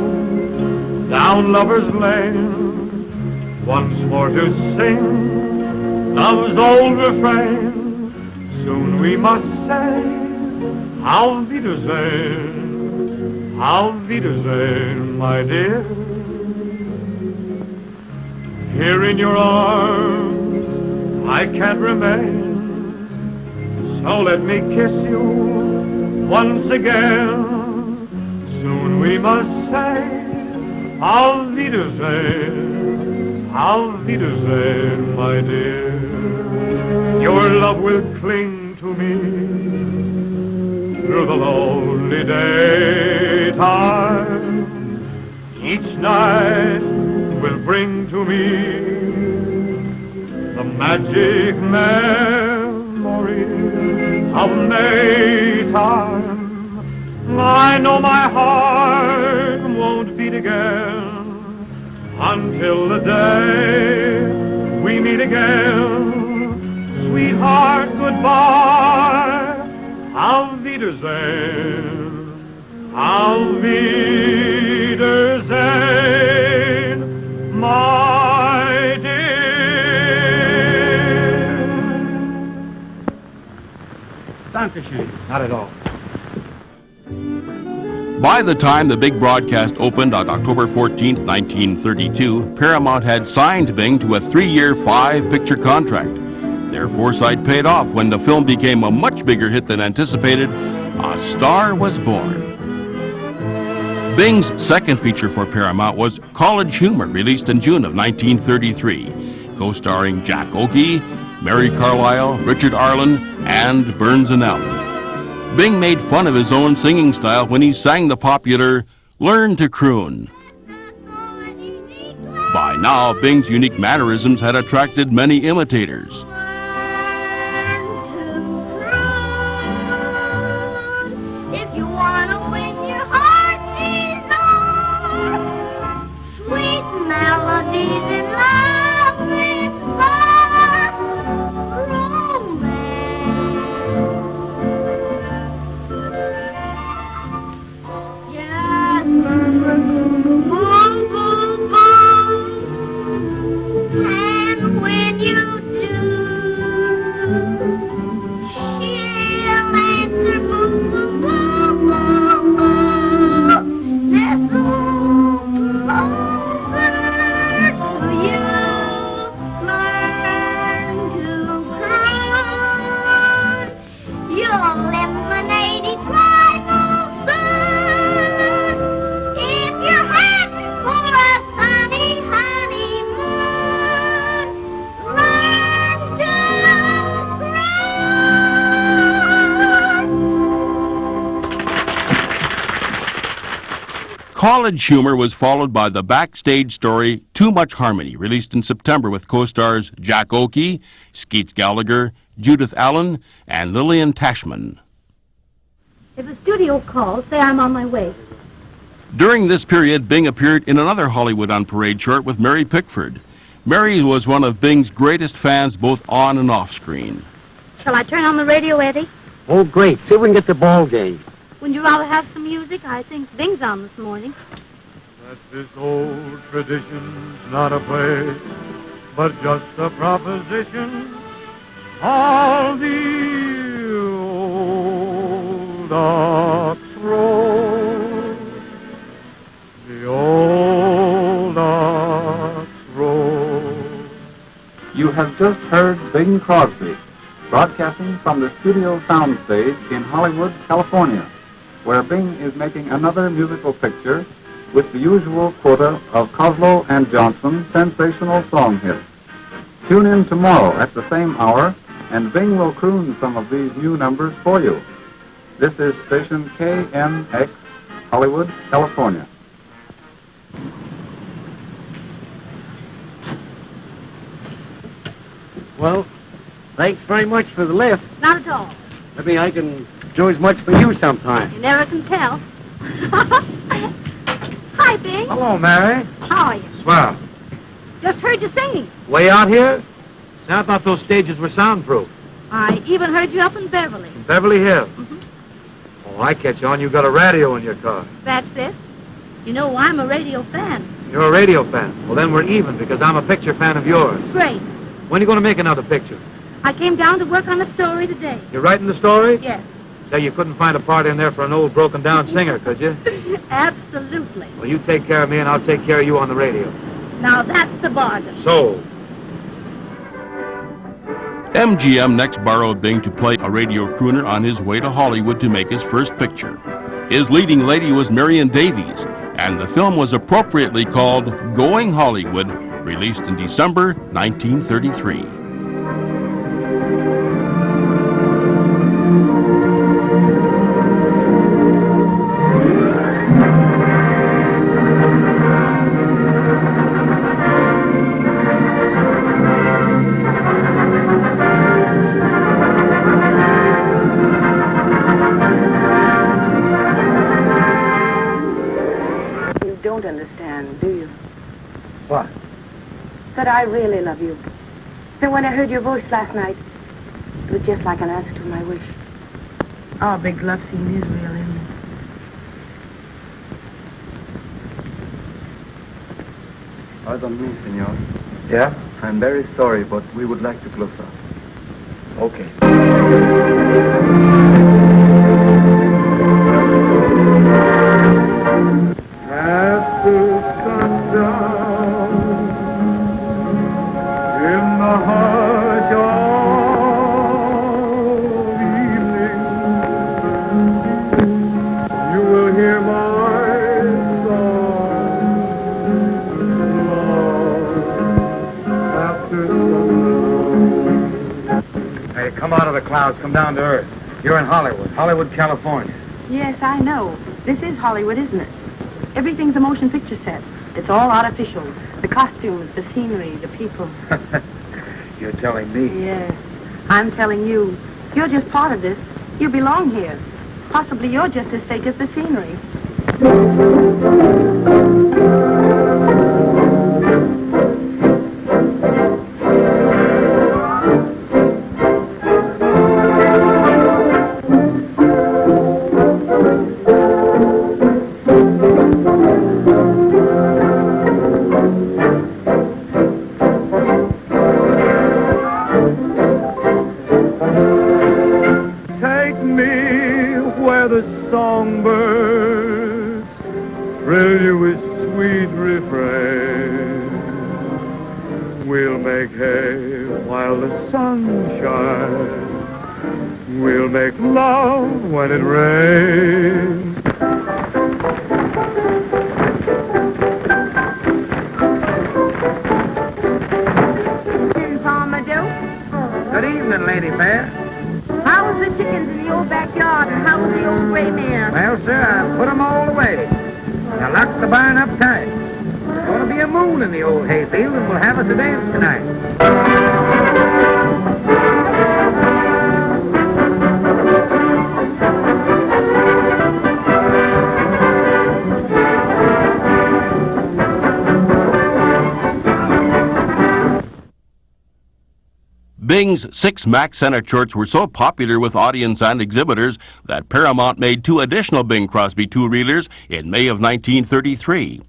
down Lover's Lane, once more to sing love's old refrain. Soon we must say, Auf Wiedersehen, my dear. Here in your arms I can't remain, so let me kiss you once again. Soon we must say, Auf Wiedersehen, my dear. Your love will cling to me through the lonely daytime. Each night will bring to me the magic memory of Maytime. I know my heart won't beat again until the day we meet again. Sweetheart, goodbye. Auf Wiedersehen. Auf Wiedersehen, my dear. Dankeschön. Not at all. By the time the big broadcast opened on October 14, 1932, Paramount had signed Bing to a 3-year, 5-picture contract. Their foresight paid off when the film became a much bigger hit than anticipated. A Star Was Born. Bing's second feature for Paramount was College Humor, released in June of 1933, co-starring Jack Oakey, Mary Carlisle, Richard Arlen, and Burns and Allen. Bing made fun of his own singing style when he sang the popular Learn to Croon. By now, Bing's unique mannerisms had attracted many imitators. If you want to win your heart, these are sweet melodies in love with romance. Yes, boom, boom, boom, boom. And when you do, she'll answer boom, boom, boom, boom, boom. Nestle closer to you. Learn to croon. You'll eliminate cry full soon. If you're happy for a sunny honeymoon, learn to College Humor was followed by the backstage story Too Much Harmony, released in September with co-stars Jack Oakey, Skeets Gallagher, Judith Allen, and Lillian Tashman. If the studio calls, say I'm on my way. During this period, Bing appeared in another Hollywood on Parade short with Mary Pickford. Mary was one of Bing's greatest fans both on and off screen. Shall I turn on the radio, Eddie? Oh, great. See if we can get the ball game. Wouldn't you rather have some music? I think Bing's on this morning. That this old tradition's not a place, but just a proposition. All the old ox road, the old ox road. You have just heard Bing Crosby, broadcasting from the studio soundstage in Hollywood, California, where Bing is making another musical picture with the usual quota of Coslow and Johnson sensational song hits. Tune in tomorrow at the same hour, and Bing will croon some of these new numbers for you. This is station KMX, Hollywood, California. Well, thanks very much for the lift. Not at all. Maybe I can do as much for you sometime. You never can tell. Hi, Bing. Hello, Mary. How are you? Swell. Just heard you singing. Way out here? See, I thought those stages were soundproof. I even heard you up in Beverly. Beverly Hills. Oh, I catch on. You got a radio in your car. That's it. You know, I'm a radio fan. You're a radio fan. Well, then we're even because I'm a picture fan of yours. Great. When are you going to make another picture? I came down to work on a story today. You're writing the story? Yes. Say, you couldn't find a part in there for an old broken-down singer, could you? Absolutely. Well, you take care of me, and I'll take care of you on the radio. Now that's the bargain. Sold. MGM next borrowed Bing to play a radio crooner on his way to Hollywood to make his first picture. His leading lady was Marion Davies, and the film was appropriately called Going Hollywood, released in December 1933. Don't understand, do you? What? That I really love you. That when I heard your voice last night, it was just like an answer to my wish. Our big love scene is real, isn't it? Pardon me, senor. Yeah? I'm very sorry, but we would like to close up. Okay. After sundown, in the hush of evening, you will hear my song, love, after sundown. Hey, come out of the clouds, come down to earth. You're in Hollywood, California. Yes, I know. This is Hollywood, isn't it? Everything's a motion picture set. It's all artificial. The costumes, the scenery, the people. You're telling me? Yes. I'm telling you. You're just part of this. You belong here. Possibly you're just as fake as the scenery. Take me where the songbirds thrill you with sweet refrain. We'll make hay while the sun shines. We'll make love when it rains. Good evening, Lady Fair. How was the chickens in the old backyard, and how was the old gray mare? Well, sir, I put 'em all away. I locked the barn up tight. There's going to be a moon in the old hayfield, and we'll have us a dance tonight. Bing's 6 Mack Sennett shorts were so popular with audience and exhibitors that Paramount made 2 additional Bing Crosby two-reelers in May of 1933.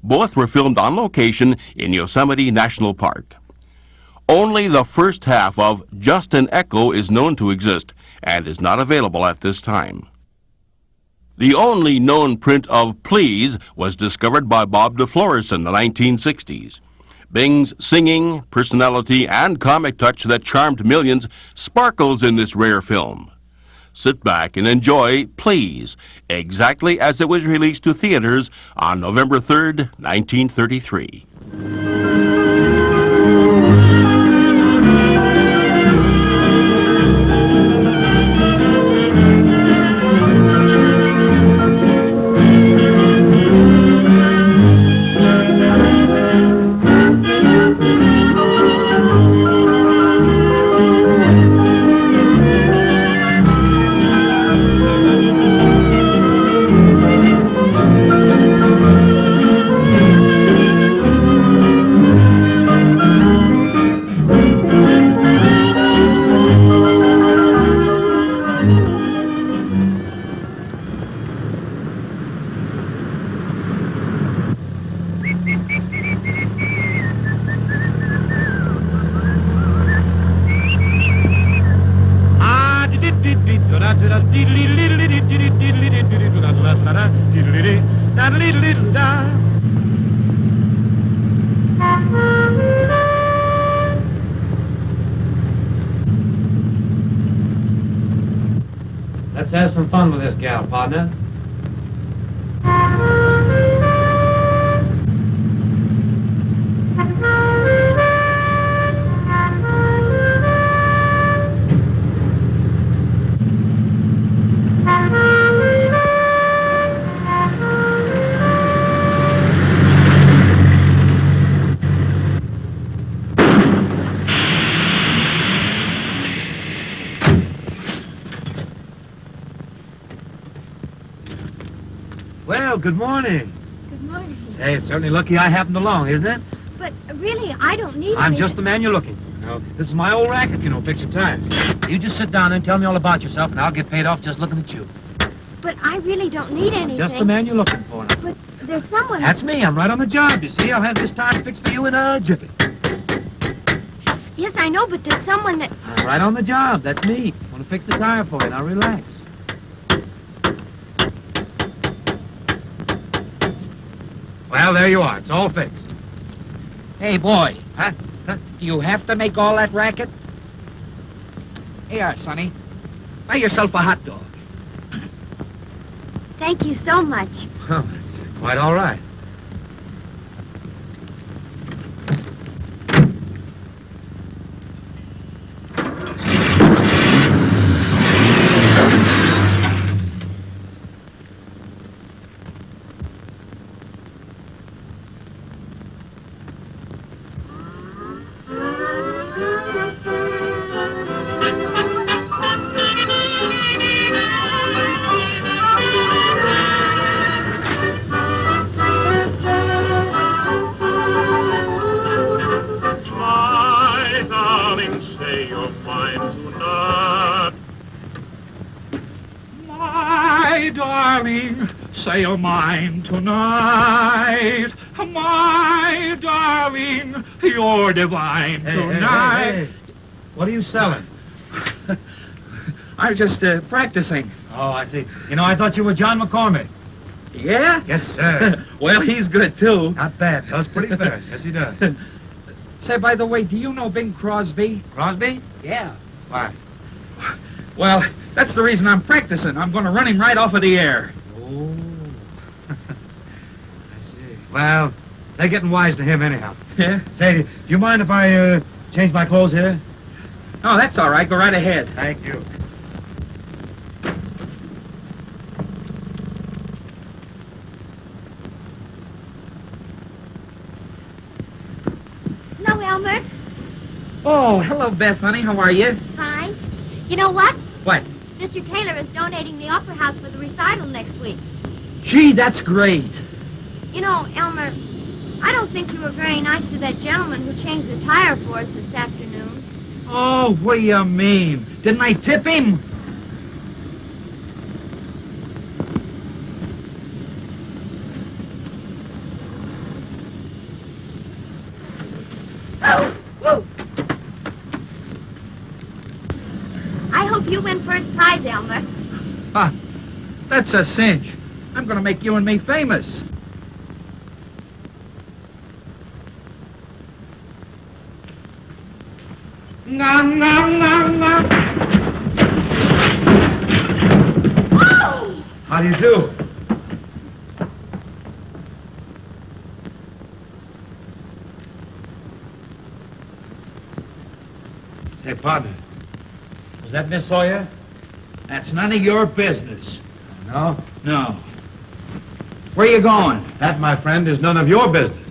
Both were filmed on location in Yosemite National Park. Only the first half of Just an Echo is known to exist and is not available at this time. The only known print of Please was discovered by Bob DeFlores in the 1960s. Bing's singing, personality, and comic touch that charmed millions sparkles in this rare film. Sit back and enjoy Please, exactly as it was released to theaters on November 3rd, 1933. diddle-da. Let's have some fun with this gal, partner. Well, good morning. Good morning. Say, it's certainly lucky I happened along, isn't it? But really, I don't need I'm any- just the man you're looking for. You know, this is my old racket, you know, fixing tires. You just sit down and tell me all about yourself, and I'll get paid off just looking at you. But I really don't need anything. Just the man you're looking for. Now. But there's someone... That's me. I'm right on the job. You see, I'll have this tire fixed for you in a jiffy. Yes, I know, but there's someone that... I'm right on the job. That's me. I want to fix the tire for you. Now relax. Well, there you are. It's all fixed. Hey, boy. Huh? Do you have to make all that racket? Here, Sonny. Buy yourself a hot dog. Thank you so much. Well, it's quite all right. My darling, say you're mine tonight. My darling, say you're mine tonight. My darling, you're divine tonight. Hey. What are you selling? I'm just practicing. Oh, I see. You know, I thought you were John McCormick. Yeah? Yes, sir. Well, he's good, too. Not bad. Does pretty fair. Yes, he does. Say, by the way, do you know Bing Crosby? Crosby? Yeah. Why? Well, that's the reason I'm practicing. I'm going to run him right off of the air. Oh. I see. Well, they're getting wise to him anyhow. Yeah? Say, do you mind if I change my clothes here? Oh, that's all right. Go right ahead. Thank you. Hello, Elmer. Oh, hello, Beth, honey. How are you? Fine. You know what? What? Mr. Taylor is donating the Opera House for the recital next week. Gee, that's great. You know, Elmer, I don't think you were very nice to that gentleman who changed the tire for us this afternoon. Oh, what do you mean? Didn't I tip him? I hope you win first prize, Elmer. Huh. That's a cinch. I'm going to make you and me famous. Nom, nom, nom, nom. How do you do? Hey, partner. Was that Miss Sawyer? That's none of your business. No? No. Where you going? That, my friend, is none of your business.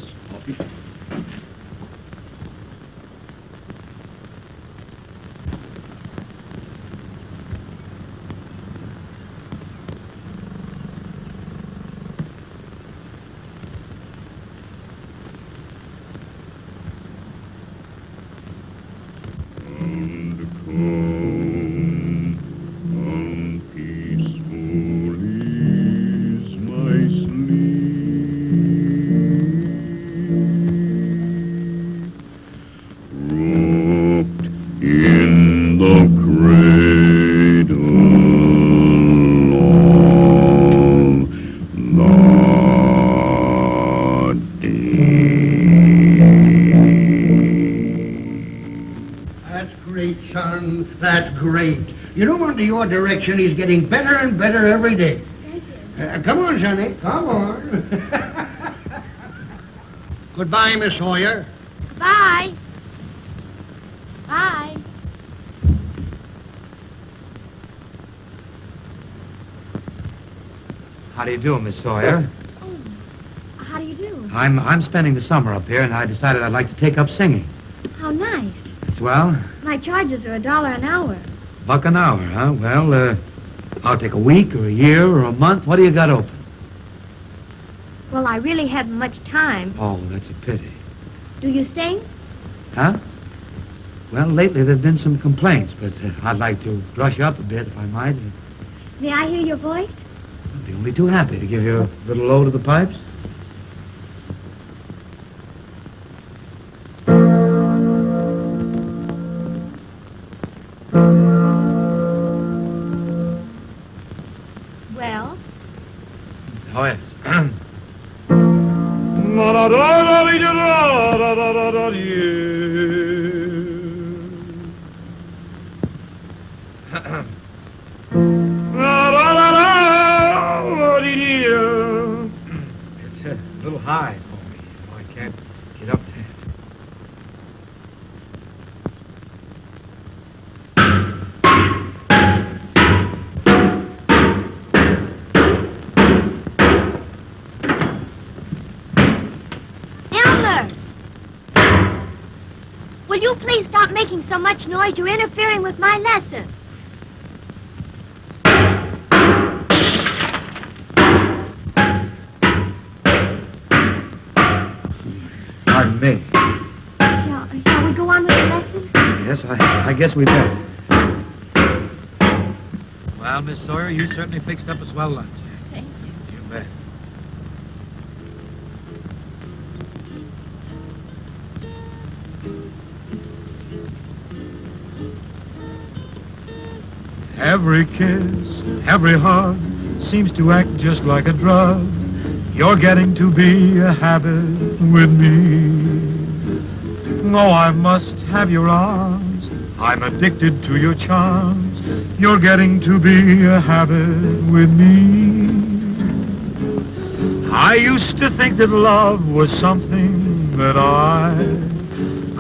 under your direction, he's getting better and better every day. Come on, Sonny. Come on. Goodbye, Miss Sawyer. Bye. Bye. How do you do, Miss Sawyer? How do you do? I'm spending the summer up here, and I decided I'd like to take up singing. How nice. Well, My charges are $1 an hour. $1 an hour, huh? Well, I'll take a week or a year or a month. What do you got open? Well, I really haven't much time. Oh, that's a pity. Do you sing? Huh? Well, lately there've been some complaints, but I'd like to brush up a bit, if I might. May I hear your voice? I'd be only too happy to give you a little load of the pipes. Well? Oh, yes. It's a little high for me. I can't get up there. Elmer! Will you please stop making so much noise? You're interfering with my lesson. Pardon me. Shall we go on with the lesson? Yes, I guess we better. Well, Miss Sawyer, you certainly fixed up a swell lunch. Thank you. You bet. Every kiss, every hug seems to act just like a drug. You're getting to be a habit with me. Oh, I must have your arms. I'm addicted to your charms. You're getting to be a habit with me. I used to think that love was something that I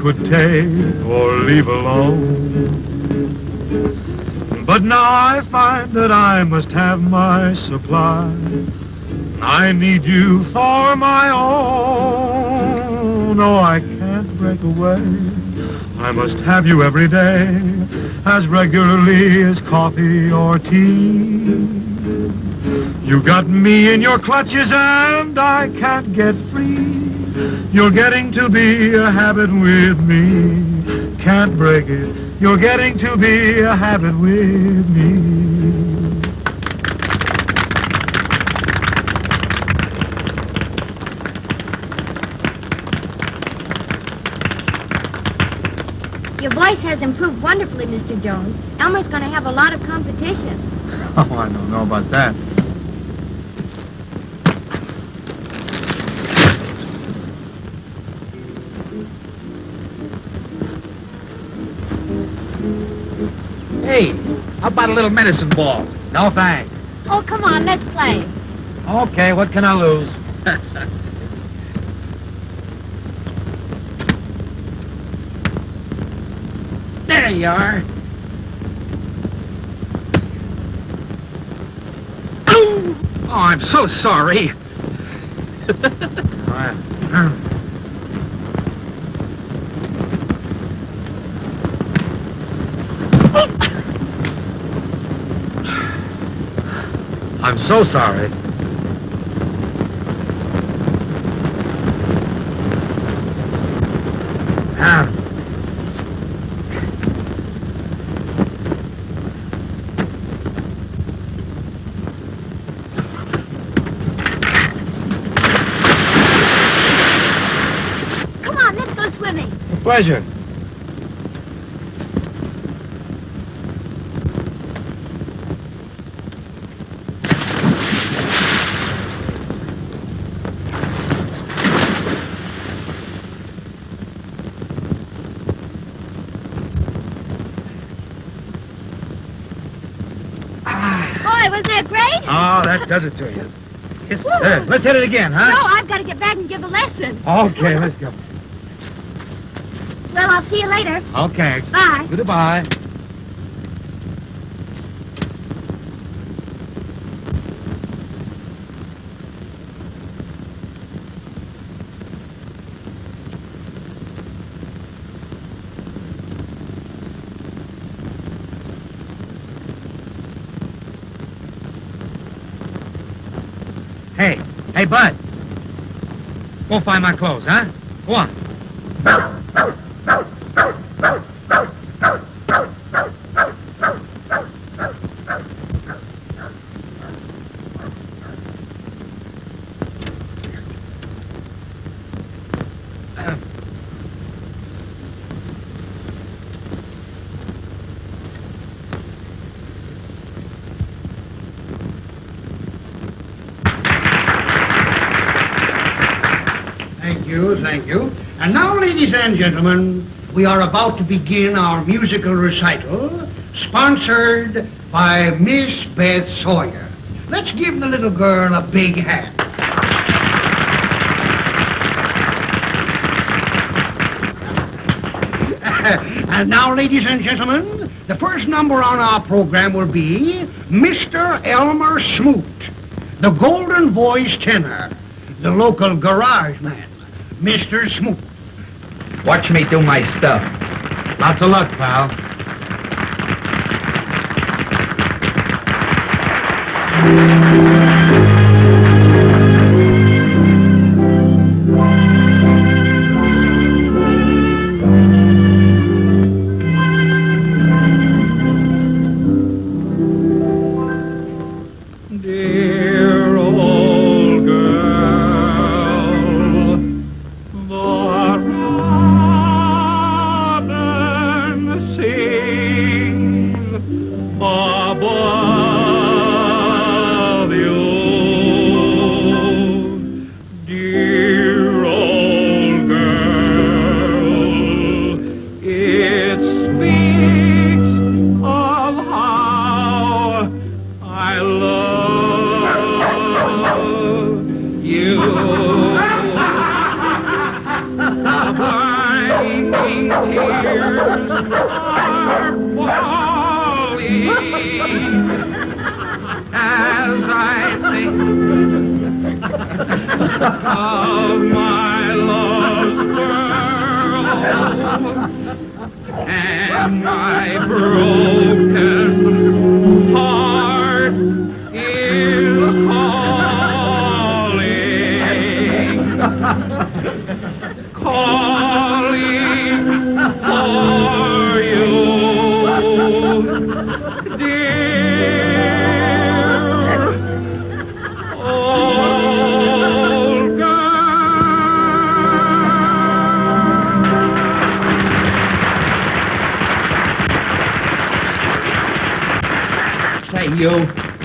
could take or leave alone. But now I find that I must have my supply. I need you for my own. No, I can't break away. I must have you every day, as regularly as coffee or tea. You got me in your clutches and I can't get free. You're getting to be a habit with me. Can't break it. You're getting to be a habit with me. Your voice has improved wonderfully, Mr. Jones. Elmer's going to have a lot of competition. Oh, I don't know about that. Hey, how about a little medicine ball? No, thanks. Oh, come on, let's play. Okay, what can I lose? There you are. Oh, I'm so sorry. I'm so sorry. Come on, let's go swimming. It's a pleasure. Oh, that does it to you. Yes, sir. Let's hit it again, huh? No, I've got to get back and give the lesson. Okay, let's go. Well, I'll see you later. Okay. Bye. Goodbye. Hey, Bud. Go find my clothes, huh? Go on. Thank you. And now, ladies and gentlemen, we are about to begin our musical recital, sponsored by Miss Beth Sawyer. Let's give the little girl a big hand. And now, ladies and gentlemen, the first number on our program will be Mr. Elmer Smoot, the golden voice tenor, the local garage man. Mr. Smoot. Watch me do my stuff. Lots of luck, pal.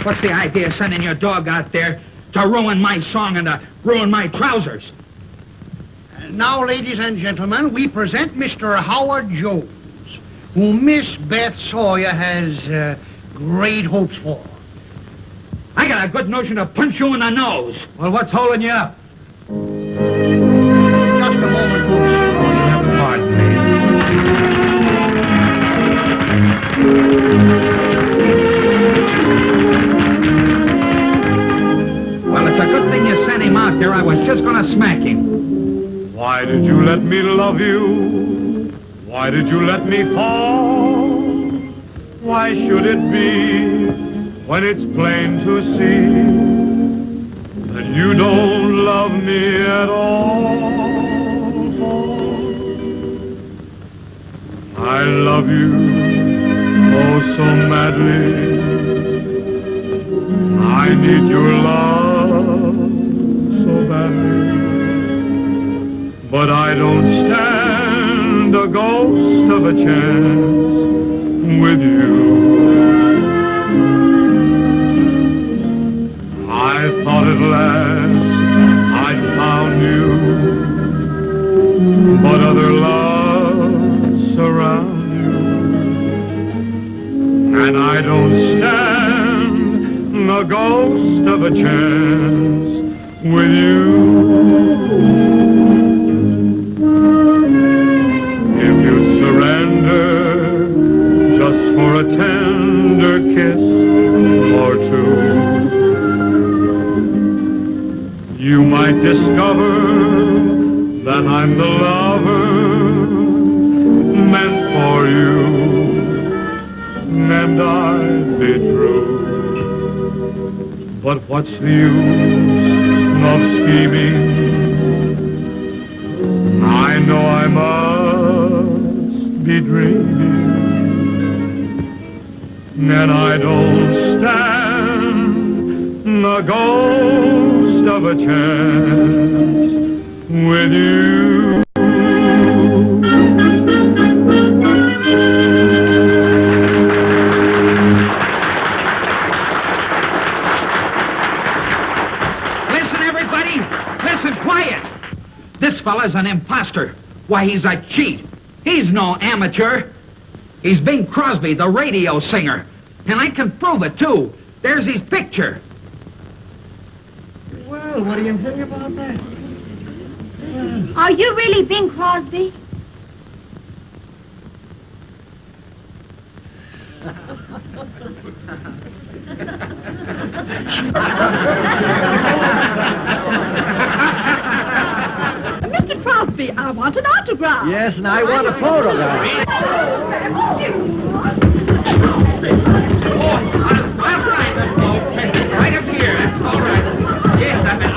What's the idea of sending your dog out there to ruin my song and to ruin my trousers? Now, ladies and gentlemen, we present Mr. Howard Jones, who Miss Beth Sawyer has great hopes for. I got a good notion to punch you in the nose. Well, what's holding you up? Just a moment, folks. Oh, you have to pardon me. Well, it's a good thing you sent him out there. I was just going to smack him. Why did you let me love you? Why did you let me fall? Why should it be when it's plain to see that you don't love me at all? I love you, oh so madly. I need your love so badly. But I don't stand a ghost of a chance with you. I thought at last I'd found you, but other loves surround you, and I don't stand a a ghost of a chance with you. If you'd surrender just for a tender kiss or two, you might discover that I'm the lover meant for you, and I'd be true. But what's the use of scheming? I know I must be dreaming, and I don't stand the ghost of a chance with you. Listen, everybody. Listen, quiet. This fella's an imposter. Why, he's a cheat. He's no amateur. He's Bing Crosby, the radio singer. And I can prove it, too. There's his picture. Well, what do you think about that? Are you really Bing Crosby? Mr. Crosby, I want an autograph. Yes, and I want a photograph. Right up here, that's all right. Yes, I mean,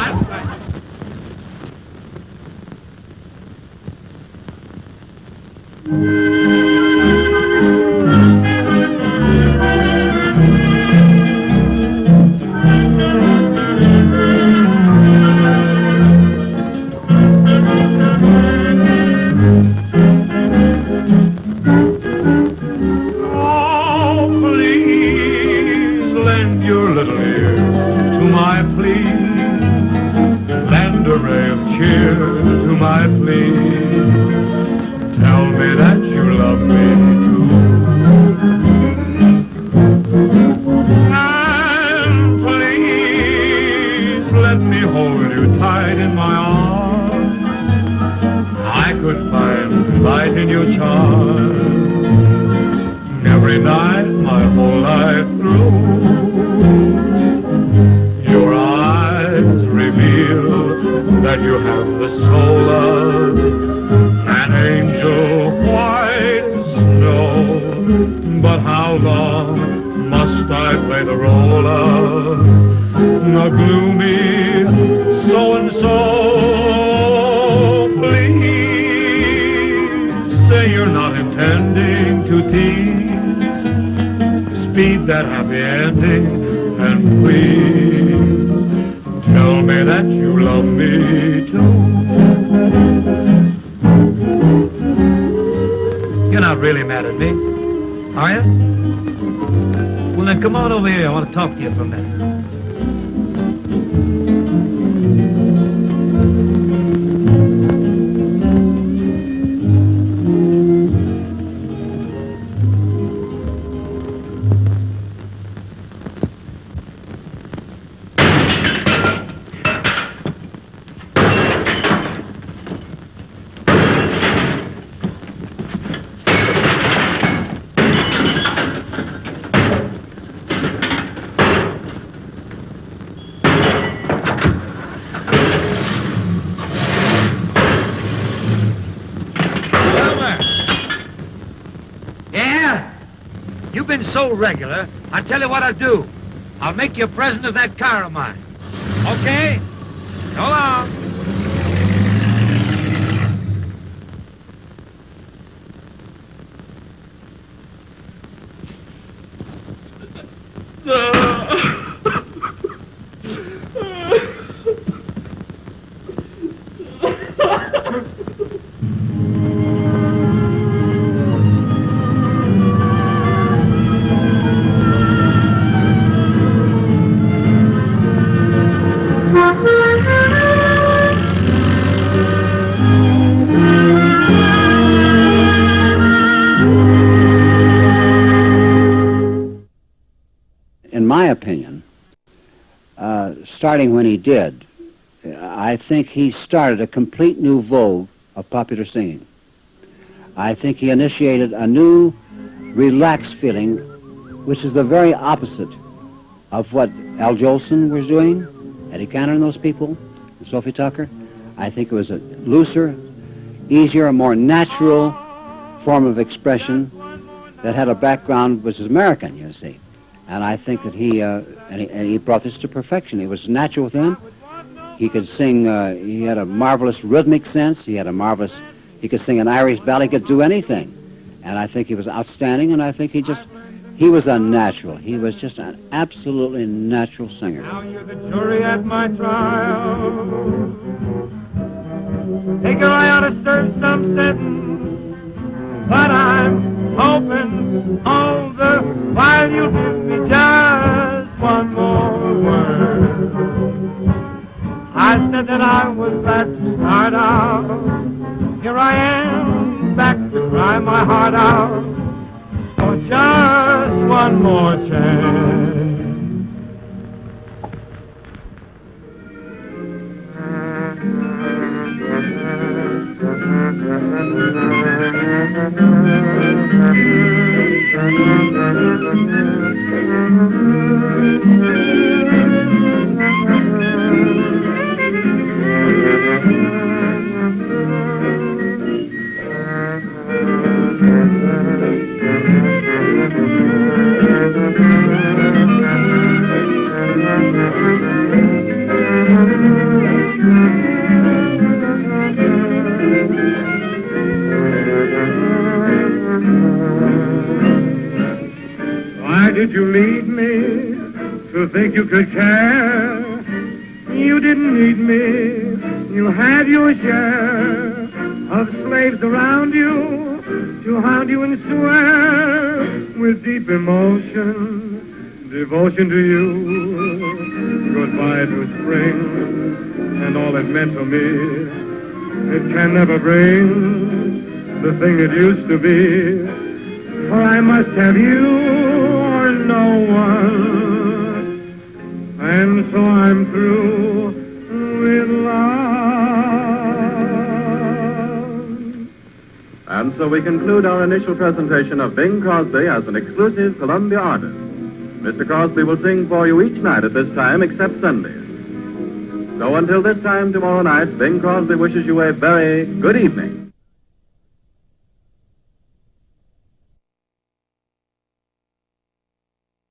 that happy ending, and please tell me that you love me too. You're not really mad at me, are you? Well, then come on over here. I want to talk to you for a minute. So regular, I tell you what I'll do. I'll make you a present of that car of mine. Okay? So long. starting when he did, I think he started a complete new vogue of popular singing. I think he initiated a new relaxed feeling, which is the very opposite of what Al Jolson was doing, Eddie Cantor and those people, and Sophie Tucker. I think it was a looser, easier, more natural form of expression that had a background which is American, you see. And I think that he brought this to perfection. It was natural with him. He could sing, he had a marvelous rhythmic sense. He could sing an Irish ballad. He could do anything. And I think he was outstanding, and I think he was a natural. He was just an absolutely natural singer. Now you're the jury at my trial. Take your eye out to serve some sentence, but I'm hoping all the while you give me just one more word. I said that I was glad to start out. Here I am, back to cry my heart out for just one more chance. Why did you leave me to think you could care? You didn't need me. You had your share of slaves around you to hound you and swear with deep emotion, devotion to you. Goodbye to spring and all it meant to me. It can never bring the thing it used to be. For I must have you or no one, and so I'm through with love. And so we conclude our initial presentation of Bing Crosby as an exclusive Columbia artist. Mr. Crosby will sing for you each night at this time except Sundays. So until this time tomorrow night, Bing Crosby wishes you a very good evening.